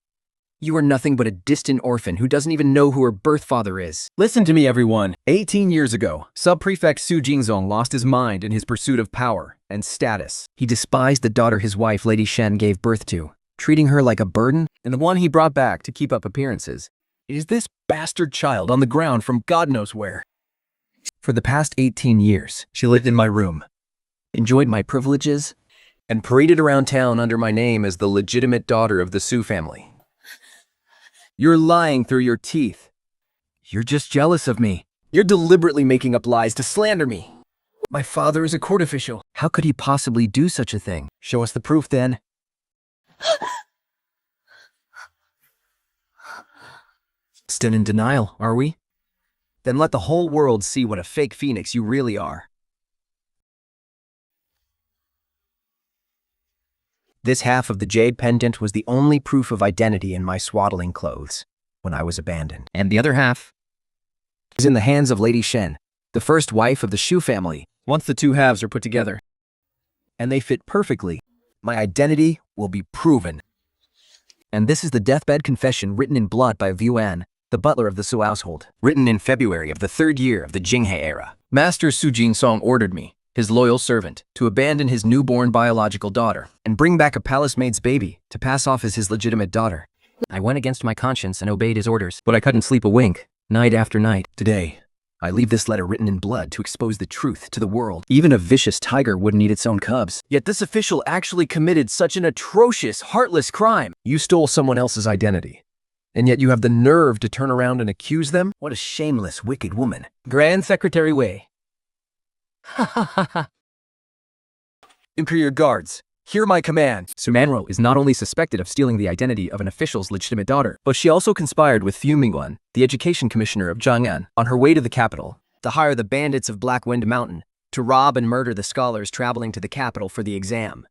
You are nothing but a distant orphan who doesn't even know who her birth father is. Listen to me, everyone. 18 years ago, Sub-Prefect Su Jingzong lost his mind in his pursuit of power and status. He despised the daughter his wife, Lady Shen, gave birth to, treating her like a burden. And the one he brought back to keep up appearances is this bastard child on the ground from God knows where. For the past 18 years, she lived in my room, Enjoyed my privileges. and paraded around town under my name as the legitimate daughter of the Su family. You're lying through your teeth. You're just jealous of me. You're deliberately making up lies to slander me. My father is a court official. How could he possibly do such a thing? Show us the proof then. Still in denial, are we? Then let the whole world see what a fake phoenix you really are. This half of the jade pendant was the only proof of identity in my swaddling clothes when I was abandoned. And the other half is in the hands of Lady Shen, the first wife of the Shu family. Once the two halves are put together, and they fit perfectly, my identity will be proven. And this is the deathbed confession written in blood by Yuan, the butler of the Su household, written in February of the 3rd year of the Jinghe era. Master Su Jinsong ordered me, his loyal servant, to abandon his newborn biological daughter And bring back a palace maid's baby to pass off as his legitimate daughter. I went against my conscience and obeyed his orders, but I couldn't sleep a wink, night after night. Today. I leave this letter written in blood to expose the truth to the world. Even a vicious tiger wouldn't eat its own cubs. Yet this official actually committed such an atrocious, heartless crime. You stole someone else's identity, and yet you have the nerve to turn around and accuse them? What a shameless, wicked woman. Grand Secretary Wei. Ha ha ha ha. Imperial guards, hear my command. Su Manro is not only suspected of stealing the identity of an official's legitimate daughter, But she also conspired with Fu Mingguan, the education commissioner of Zhang'an, on her way to the capital, to hire the bandits of Black Wind Mountain to rob and murder the scholars traveling to the capital for the exam.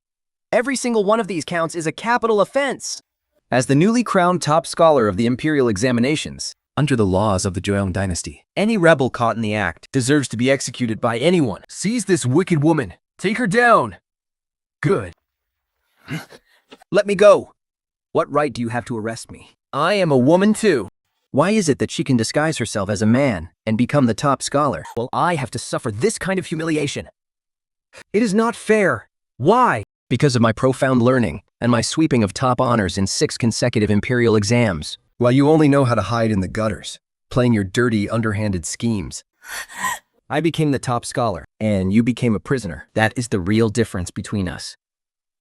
Every single one of these counts is a capital offense. as the newly crowned top scholar of the imperial examinations, Under the laws of the Joseon dynasty, any rebel caught in the act deserves to be executed by anyone. Seize this wicked woman. Take her down. Good. Let me go. what right do you have to arrest me? I am a woman too. Why is it that she can disguise herself as a man and become the top scholar, while I have to suffer this kind of humiliation? It is not fair. Why? Because of my profound learning and my sweeping of top honors in 6 consecutive imperial exams. While you only know how to hide in the gutters, playing your dirty, underhanded schemes. I became the top scholar, And you became a prisoner. That is the real difference between us.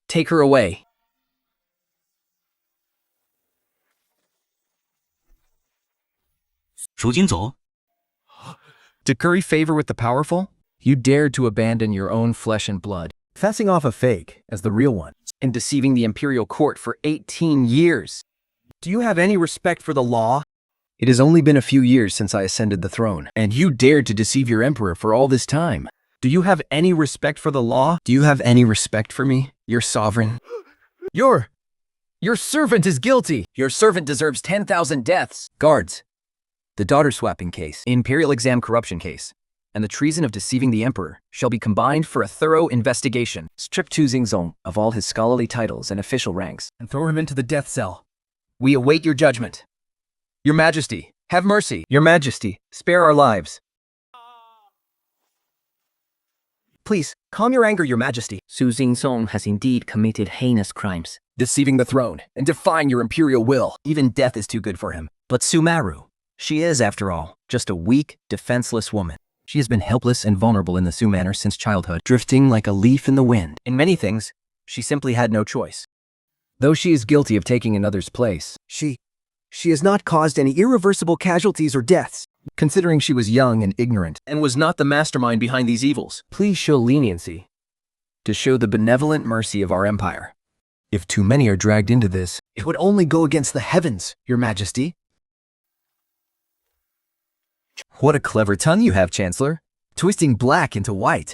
Take her away. 赎金走。 To curry favor with the powerful? You dared to abandon your own flesh and blood, Passing off a fake as the real one. and deceiving the imperial court for 18 years. Do you have any respect for the law? It has only been a few years since I ascended the throne, and you dared to deceive your emperor for all this time. Do you have any respect for the law? Do you have any respect for me, your sovereign? Your servant is guilty. Your servant deserves 10,000 deaths. Guards, the daughter swapping case, imperial exam corruption case, and the treason of deceiving the emperor shall be combined for a thorough investigation. Strip Tu Xingzong of all his scholarly titles and official ranks, And throw him into the death cell. We await your judgment. Your Majesty, have mercy. Your Majesty, spare our lives. Please, calm your anger, Your Majesty. Su Xingzong has indeed committed heinous crimes. Deceiving the throne and defying your imperial will. Even death is too good for him. But Sumaru, she is, after all, just a weak, defenseless woman. She has been helpless and vulnerable in the Su manor since childhood, drifting like a leaf in the wind. In many things, she simply had no choice. Though she is guilty of taking another's place, She has not caused any irreversible casualties or deaths, considering she was young and ignorant, and was not the mastermind behind these evils. please show leniency to show the benevolent mercy of our empire. If too many are dragged into this, It would only go against the heavens, Your Majesty. what a clever tongue you have, Chancellor, twisting black into white.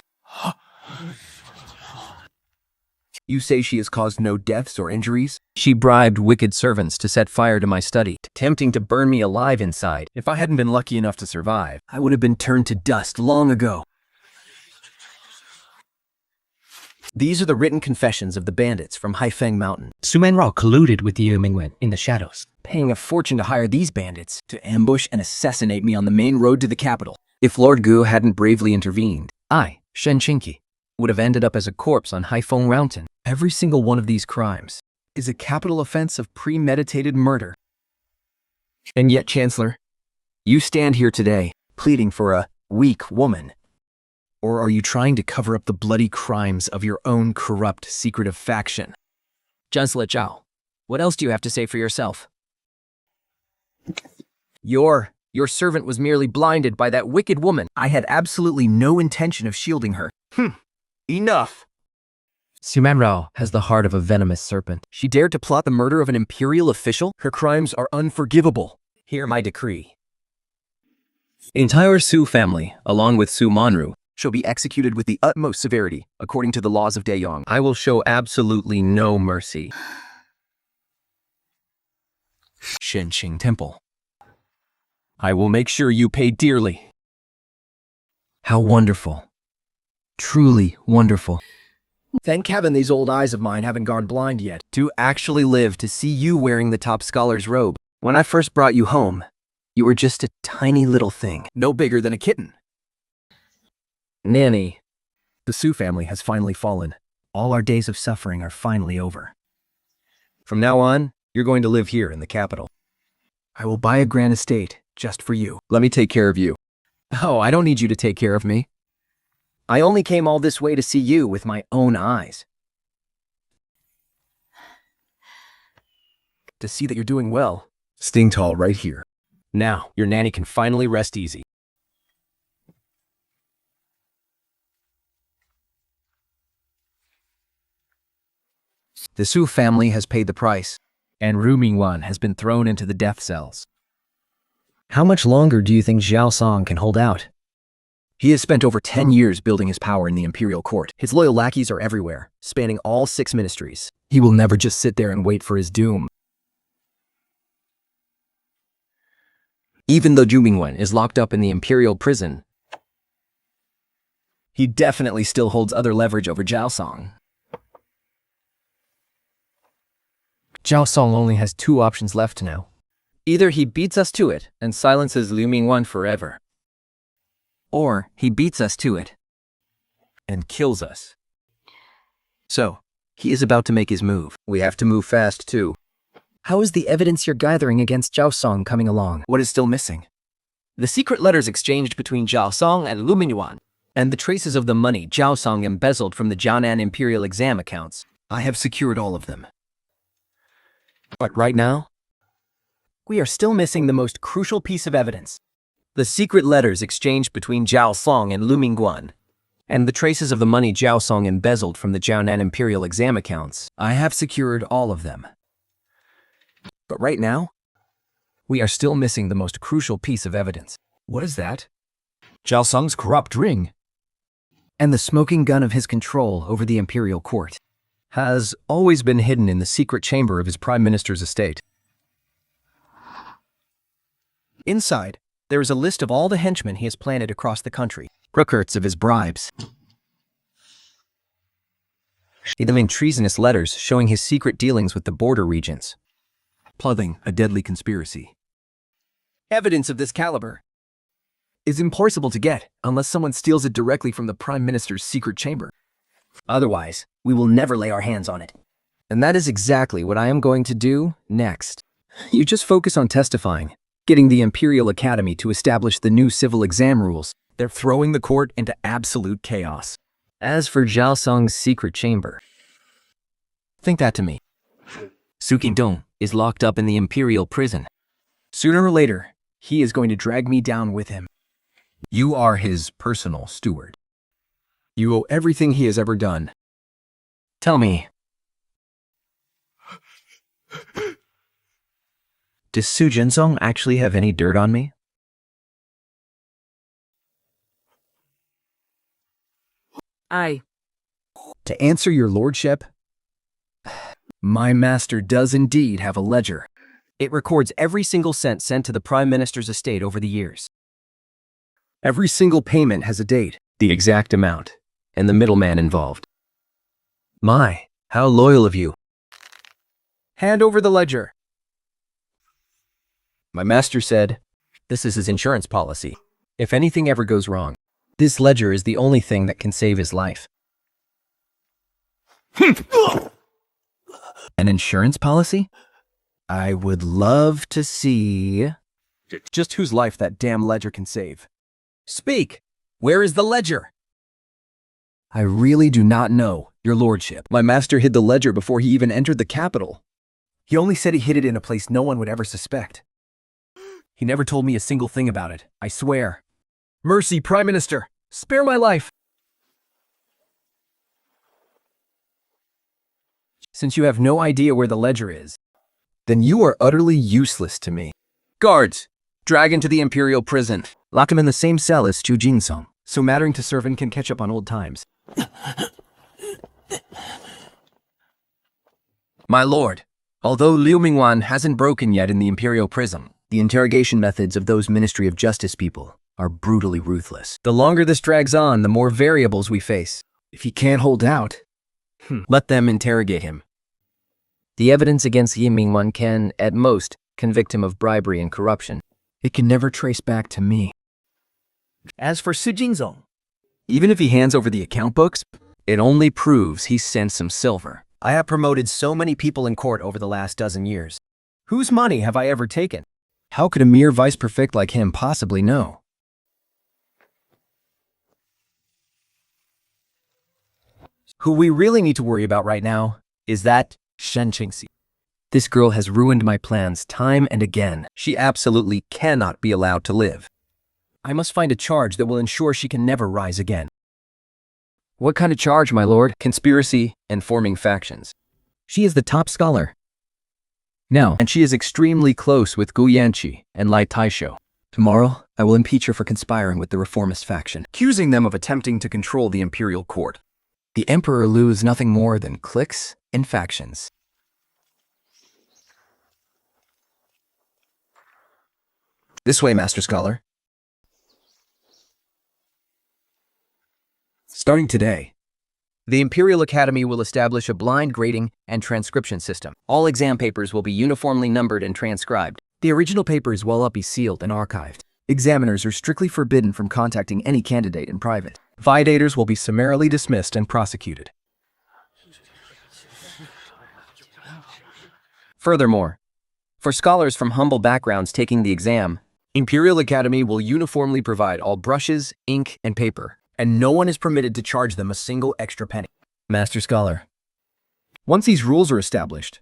You say she has caused no deaths or injuries? She bribed wicked servants to set fire to my study, attempting to burn me alive inside. If I hadn't been lucky enough to survive, I would have been turned to dust long ago. These are the written confessions of the bandits from Haifeng Mountain, Su Manrao colluded with Yu Mingwen in the shadows. paying a fortune to hire these bandits to ambush and assassinate me on the main road to the capital. If Lord Gu hadn't bravely intervened, I, Shen Qingqi, would have ended up as a corpse on Haifeng Mountain. Every single one of these crimes is a capital offense of premeditated murder. And yet, Chancellor, you stand here today pleading for a weak woman. Or are you trying to cover up the bloody crimes of your own corrupt, secretive faction? Chancellor Zhao, what else do you have to say for yourself? Your servant was merely blinded by that wicked woman. I had absolutely no intention of shielding her. Enough. Su Manrao has the heart of a venomous serpent. She dared to plot the murder of an imperial official? Her crimes are unforgivable. Hear my decree. Entire Su family, along with Su Manru, Shall be executed with the utmost severity, according to the laws of Daeyong. I will show absolutely no mercy. Shenqing Temple. I will make sure you pay dearly. How wonderful. Truly wonderful. Thank heaven these old eyes of mine haven't gone blind yet. To actually live to see you wearing the top scholar's robe. When I first brought you home, You were just a tiny little thing. no bigger than a kitten. Nanny. The Su family has finally fallen. All our days of suffering are finally over. From now on, you're going to live here in the capital. I will buy a grand estate just for you. Let me take care of you. Oh, I don't need you to take care of me. I only came all this way to see you with my own eyes. To see that you're doing well. sting tall right here. Now, your nanny can finally rest easy. The Su family has paid the price, and Ru Mingwan has been thrown into the death cells. How much longer do you think Zhao Song can hold out? He has spent over 10 years building his power in the imperial court. His loyal lackeys are everywhere, spanning all 6 ministries. He will never just sit there and wait for his doom. Even though Zhu Mingwen is locked up in the imperial prison, He definitely still holds other leverage over Zhao Song. Zhao Song only has 2 options left now. Either he beats us to it and silences Liu Mingwan forever, or he beats us to it And kills us. So, he is about to make his move. We have to move fast, too. How is the evidence you're gathering against Zhao Song coming along? What is still missing? The secret letters exchanged between Zhao Song and Liu Mingwan, and the traces of the money Zhao Song embezzled from the Jianan Imperial exam accounts. I have secured all of them. But right now, we are still missing the most crucial piece of evidence. The secret letters exchanged between Zhao Song and Lu Mingguan, and the traces of the money Zhao Song embezzled from the Jiaonan Imperial exam accounts. I have secured all of them. But right now, we are still missing the most crucial piece of evidence. What is that? Zhao Song's corrupt ring. And the smoking gun of his control over the imperial court has always been hidden in the secret chamber of his prime minister's estate. Inside, there is a list of all the henchmen he has planted across the country, records of his bribes, even treasonous letters showing his secret dealings with the border regions, plotting a deadly conspiracy. Evidence of this caliber is impossible to get unless someone steals it directly from the Prime Minister's secret chamber. Otherwise, we will never lay our hands on it. And that is exactly what I am going to do next. You just focus on testifying, getting the Imperial Academy to establish the new civil exam rules. They're throwing the court into absolute chaos. As for Zhao Song's secret chamber, think that to me. Su Qingdong is locked up in the Imperial prison. Sooner or later, he is going to drag me down with him. You are his personal steward. You owe everything he has ever done. Tell me, does Su Jinsong actually have any dirt on me? To answer your lordship, my master does indeed have a ledger. It records every single cent sent to the Prime Minister's estate over the years. Every single payment has a date, the exact amount, and the middleman involved. My, how loyal of you. Hand over the ledger. My master said, this is his insurance policy. If anything ever goes wrong, this ledger is the only thing that can save his life. An insurance policy? I would love to see just whose life that damn ledger can save. Speak! Where is the ledger? I really do not know, your lordship. My master hid the ledger before he even entered the capital. He only said he hid it in a place no one would ever suspect. He never told me a single thing about it, I swear. Mercy, Prime Minister! Spare my life! Since you have no idea where the ledger is, then you are utterly useless to me. Guards! Drag him to the Imperial prison. Lock him in the same cell as Chu Jinsong, so mattering to servant can catch up on old times. My lord, although Liu Mingwan hasn't broken yet in the Imperial prison, the interrogation methods of those Ministry of Justice people are brutally ruthless. The longer this drags on, the more variables we face. If he can't hold out, let them interrogate him. The evidence against Yi Mingwan can, at most, convict him of bribery and corruption. It can never trace back to me. As for Su Jingzong, even if he hands over the account books, it only proves he sent some silver. I have promoted so many people in court over the last dozen years. Whose money have I ever taken? How could a mere vice-prefect like him possibly know? Who we really need to worry about right now is that Shen Qingxi. This girl has ruined my plans time and again. She absolutely cannot be allowed to live. I must find a charge that will ensure she can never rise again. What kind of charge, my lord? Conspiracy and forming factions. She is the top scholar. No, and she is extremely close with Gu Yanqi and Lai Taisho. Tomorrow, I will impeach her for conspiring with the reformist faction, accusing them of attempting to control the imperial court. The Emperor Lu is nothing more than cliques and factions. This way, Master Scholar. Starting today, the Imperial Academy will establish a blind grading and transcription system. All exam papers will be uniformly numbered and transcribed. The original papers will not be sealed and archived. Examiners are strictly forbidden from contacting any candidate in private. Validators will be summarily dismissed and prosecuted. Furthermore, for scholars from humble backgrounds taking the exam, Imperial Academy will uniformly provide all brushes, ink, and paper, and no one is permitted to charge them a single extra penny. Master Scholar, once these rules are established,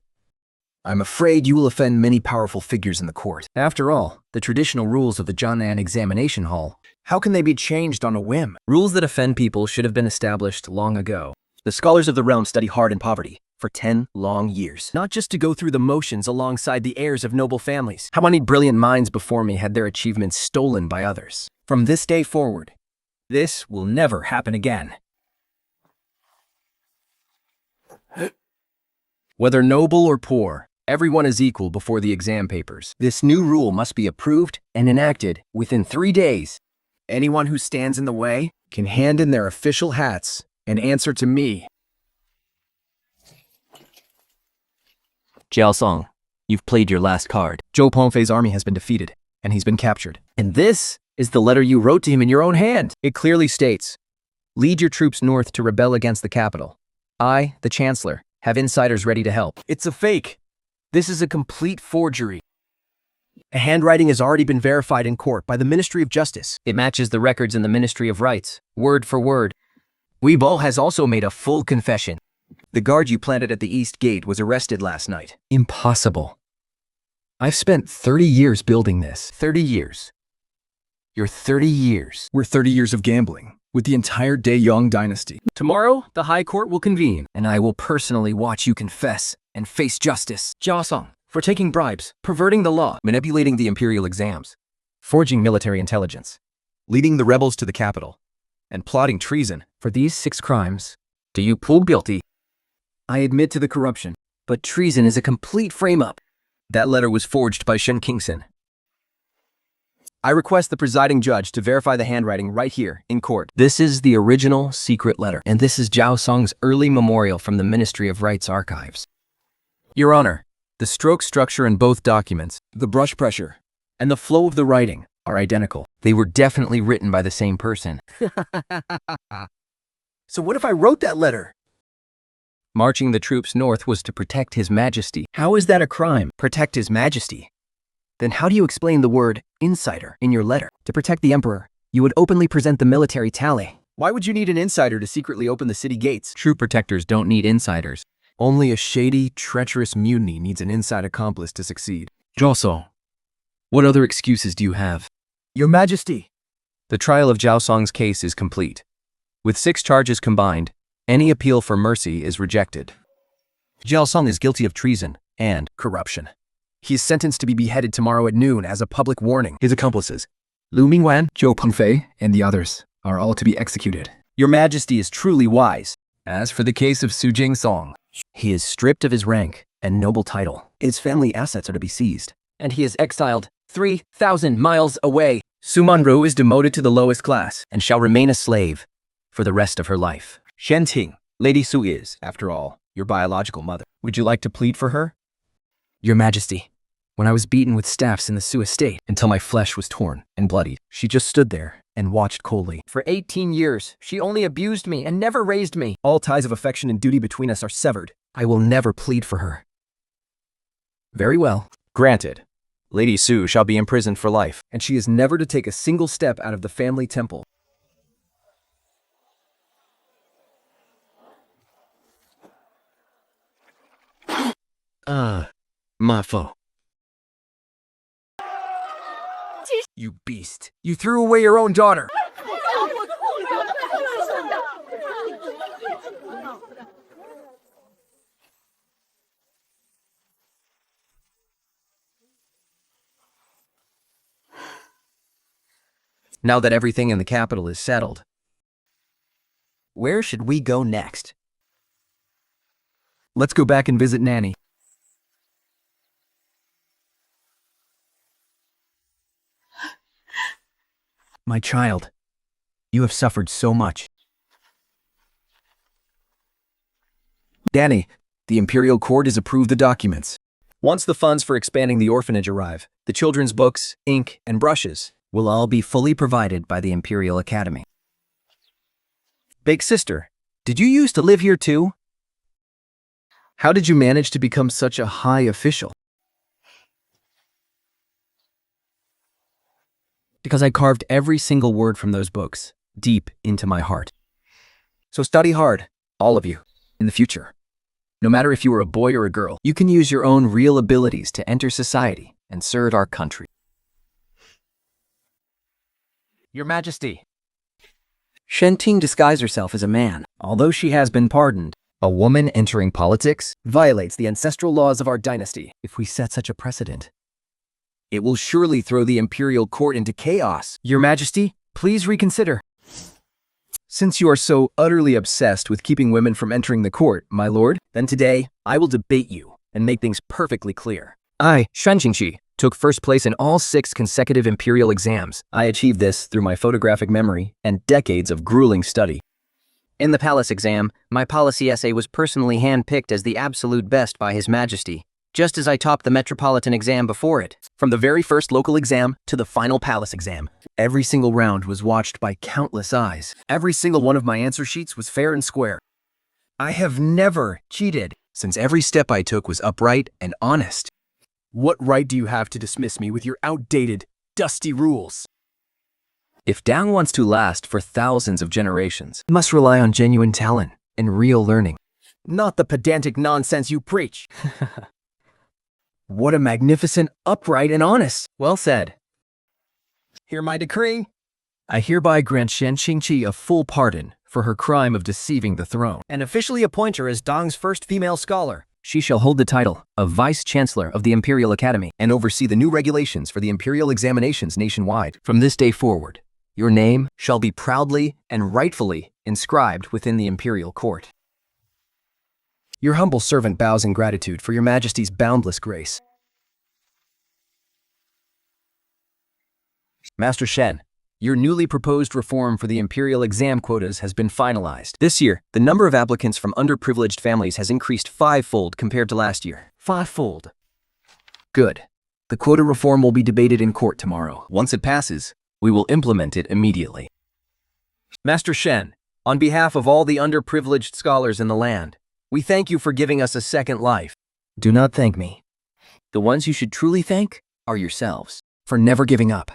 I'm afraid you will offend many powerful figures in the court. After all, the traditional rules of the Jianan examination hall, How can they be changed on a whim? rules that offend people should have been established long ago. The scholars of the realm study hard in poverty for 10 long years. Not just to go through the motions alongside the heirs of noble families. How many brilliant minds before me had their achievements stolen by others? From this day forward, this will never happen again. Whether noble or poor, everyone is equal before the exam papers. This new rule must be approved and enacted within 3 days. Anyone who stands in the way can hand in their official hats and answer to me. Jiao Song, you've played your last card. Zhou Pengfei's army has been defeated, and he's been captured. And this is the letter you wrote to him in your own hand. It clearly states, lead your troops north to rebel against the capital. I, the Chancellor, have insiders ready to help. It's a fake. This is a complete forgery. The handwriting has already been verified in court by the Ministry of Justice. It matches the records in the Ministry of Rights, word for word. Weebo has also made a full confession. The guard you planted at the East Gate was arrested last night. Impossible. I've spent 30 years building this. 30 years. Your 30 years. We're 30 years of gambling with the entire Daeyong dynasty. Tomorrow, the High Court will convene, and I will personally watch you confess and face justice. Jiao Song, for taking bribes, perverting the law, Manipulating the imperial exams. forging military intelligence, leading the rebels to the capital, and plotting treason. For these 6 crimes, do you plead guilty? I admit to the corruption. But treason is a complete frame-up. That letter was forged by Shen Qingsen. I request the presiding judge to verify the handwriting right here in court. This is the original secret letter, and this is Jiao Song's early memorial from the Ministry of Rights archives. Your Honor, the stroke structure in both documents, the brush pressure, and the flow of the writing are identical. They were definitely written by the same person. So what if I wrote that letter? Marching the troops north was to protect His Majesty. How is that a crime? Protect His Majesty? Then how do you explain the word insider in your letter? To protect the Emperor, you would openly present the military tally. Why would you need an insider to secretly open the city gates? True protectors don't need insiders. Only a shady, treacherous mutiny needs an inside accomplice to succeed. Jiao Song, what other excuses do you have? Your Majesty. The trial of Jiao Song's case is complete. With 6 charges combined, any appeal for mercy is rejected. Jiao Song is guilty of treason and Corruption. He is sentenced to be beheaded tomorrow at noon as a public warning. his accomplices, Lu Mingwan. Zhou Pengfei and the others are all to be executed. Your Majesty is truly wise. As for the case of Su Jingsong, He is stripped of his rank and noble title. His family assets are to be seized. and he is exiled 3,000 miles away, Su Manru is demoted to the lowest class. And shall remain a slave for the rest of her life. Shen Ting, Lady Su is, after all, your biological mother. Would you like to plead for her? Your Majesty, when I was beaten with staffs in the Su estate until my flesh was torn and bloodied, She just stood there and watched coldly. for 18 years, she only abused me and never raised me. All ties of affection and duty between us are severed. I will never plead for her. Very well. Granted. Lady Su shall be imprisoned for life, and she is never to take a single step out of the family temple. My fault. You beast. You threw away your own daughter. Now that everything in the capital is settled, Where should we go next? Let's go back and visit Nanny. My child, you have suffered so much. Danny, the Imperial Court has approved the documents. Once the funds for expanding the orphanage arrive, the children's books, ink, and brushes Will all be fully provided by the Imperial Academy. Big sister, did you used to live here too? How did you manage to become such a high official? because I carved every single word from those books deep into my heart. So study hard, all of you, in the future. No matter if you are a boy or a girl, you can use your own real abilities to enter society and serve our country. Your Majesty. Shen Ting disguised herself as a man. Although she has been pardoned, A woman entering politics? violates the ancestral laws of our dynasty. If we set such a precedent, It will surely throw the imperial court into chaos. Your Majesty, please reconsider. Since you are so utterly obsessed with keeping women from entering the court, my lord, then today I will debate you and make things perfectly clear. I, Shan Qingqi, took first place in all 6 consecutive imperial exams. I achieved this through my photographic memory and decades of grueling study. In the palace exam, my policy essay was personally handpicked as the absolute best by His Majesty, just as I topped the metropolitan exam before it. From the very first local exam to the final palace exam, every single round was watched by countless eyes. Every single one of my answer sheets was fair and square. I have never cheated, since every step I took was upright and honest. What right do you have to dismiss me with your outdated, dusty rules? If Dang wants to last for thousands of generations, it must rely on genuine talent and real learning. Not the pedantic nonsense you preach. What a magnificent, upright, and honest. Well said. Hear my decree. I hereby grant Shan Qingqi a full pardon for her crime of deceiving the throne. And officially appoint her as Dong's first female scholar. She shall hold the title of Vice Chancellor of the Imperial Academy And oversee the new regulations for the imperial examinations nationwide. from this day forward. Your name shall be proudly and rightfully inscribed within the imperial court. Your humble servant bows in gratitude for your Majesty's boundless grace. Master Shen, your newly proposed reform for the imperial exam quotas has been finalized. This year, the number of applicants from underprivileged families has increased 5-fold compared to last year. 5-fold. Good. The quota reform will be debated in court tomorrow. Once it passes, we will implement it immediately. Master Shen, on behalf of all the underprivileged scholars in the land, we thank you for giving us a second life. Do not thank me The ones you should truly thank are yourselves. For never giving up.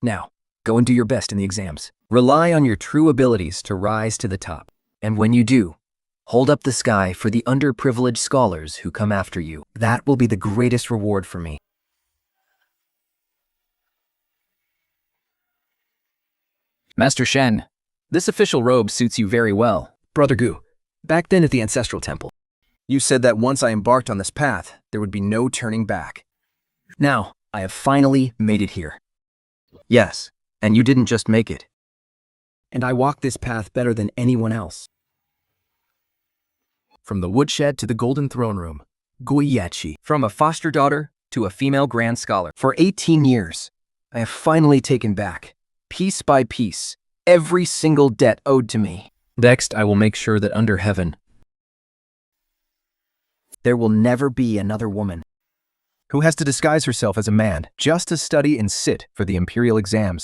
Now, go and do your best in the exams. Rely on your true abilities to rise to the top. And when you do, hold up the sky for the underprivileged scholars who come after you. That will be the greatest reward for me. Master Shen, this official robe suits you very well. Brother Gu, back then at the Ancestral Temple, you said that once I embarked on this path, there would be no turning back. Now, I have finally made it here. Yes, and you didn't just make it. And I walk this path better than anyone else. From the woodshed to the golden throne room, Gui Yachi. From a foster daughter to a female grand scholar. For 18 years, I have finally taken back, piece by piece, every single debt owed to me. Next, I will make sure that under heaven, There will never be another woman who has to disguise herself as a man just to study and sit for the imperial exams.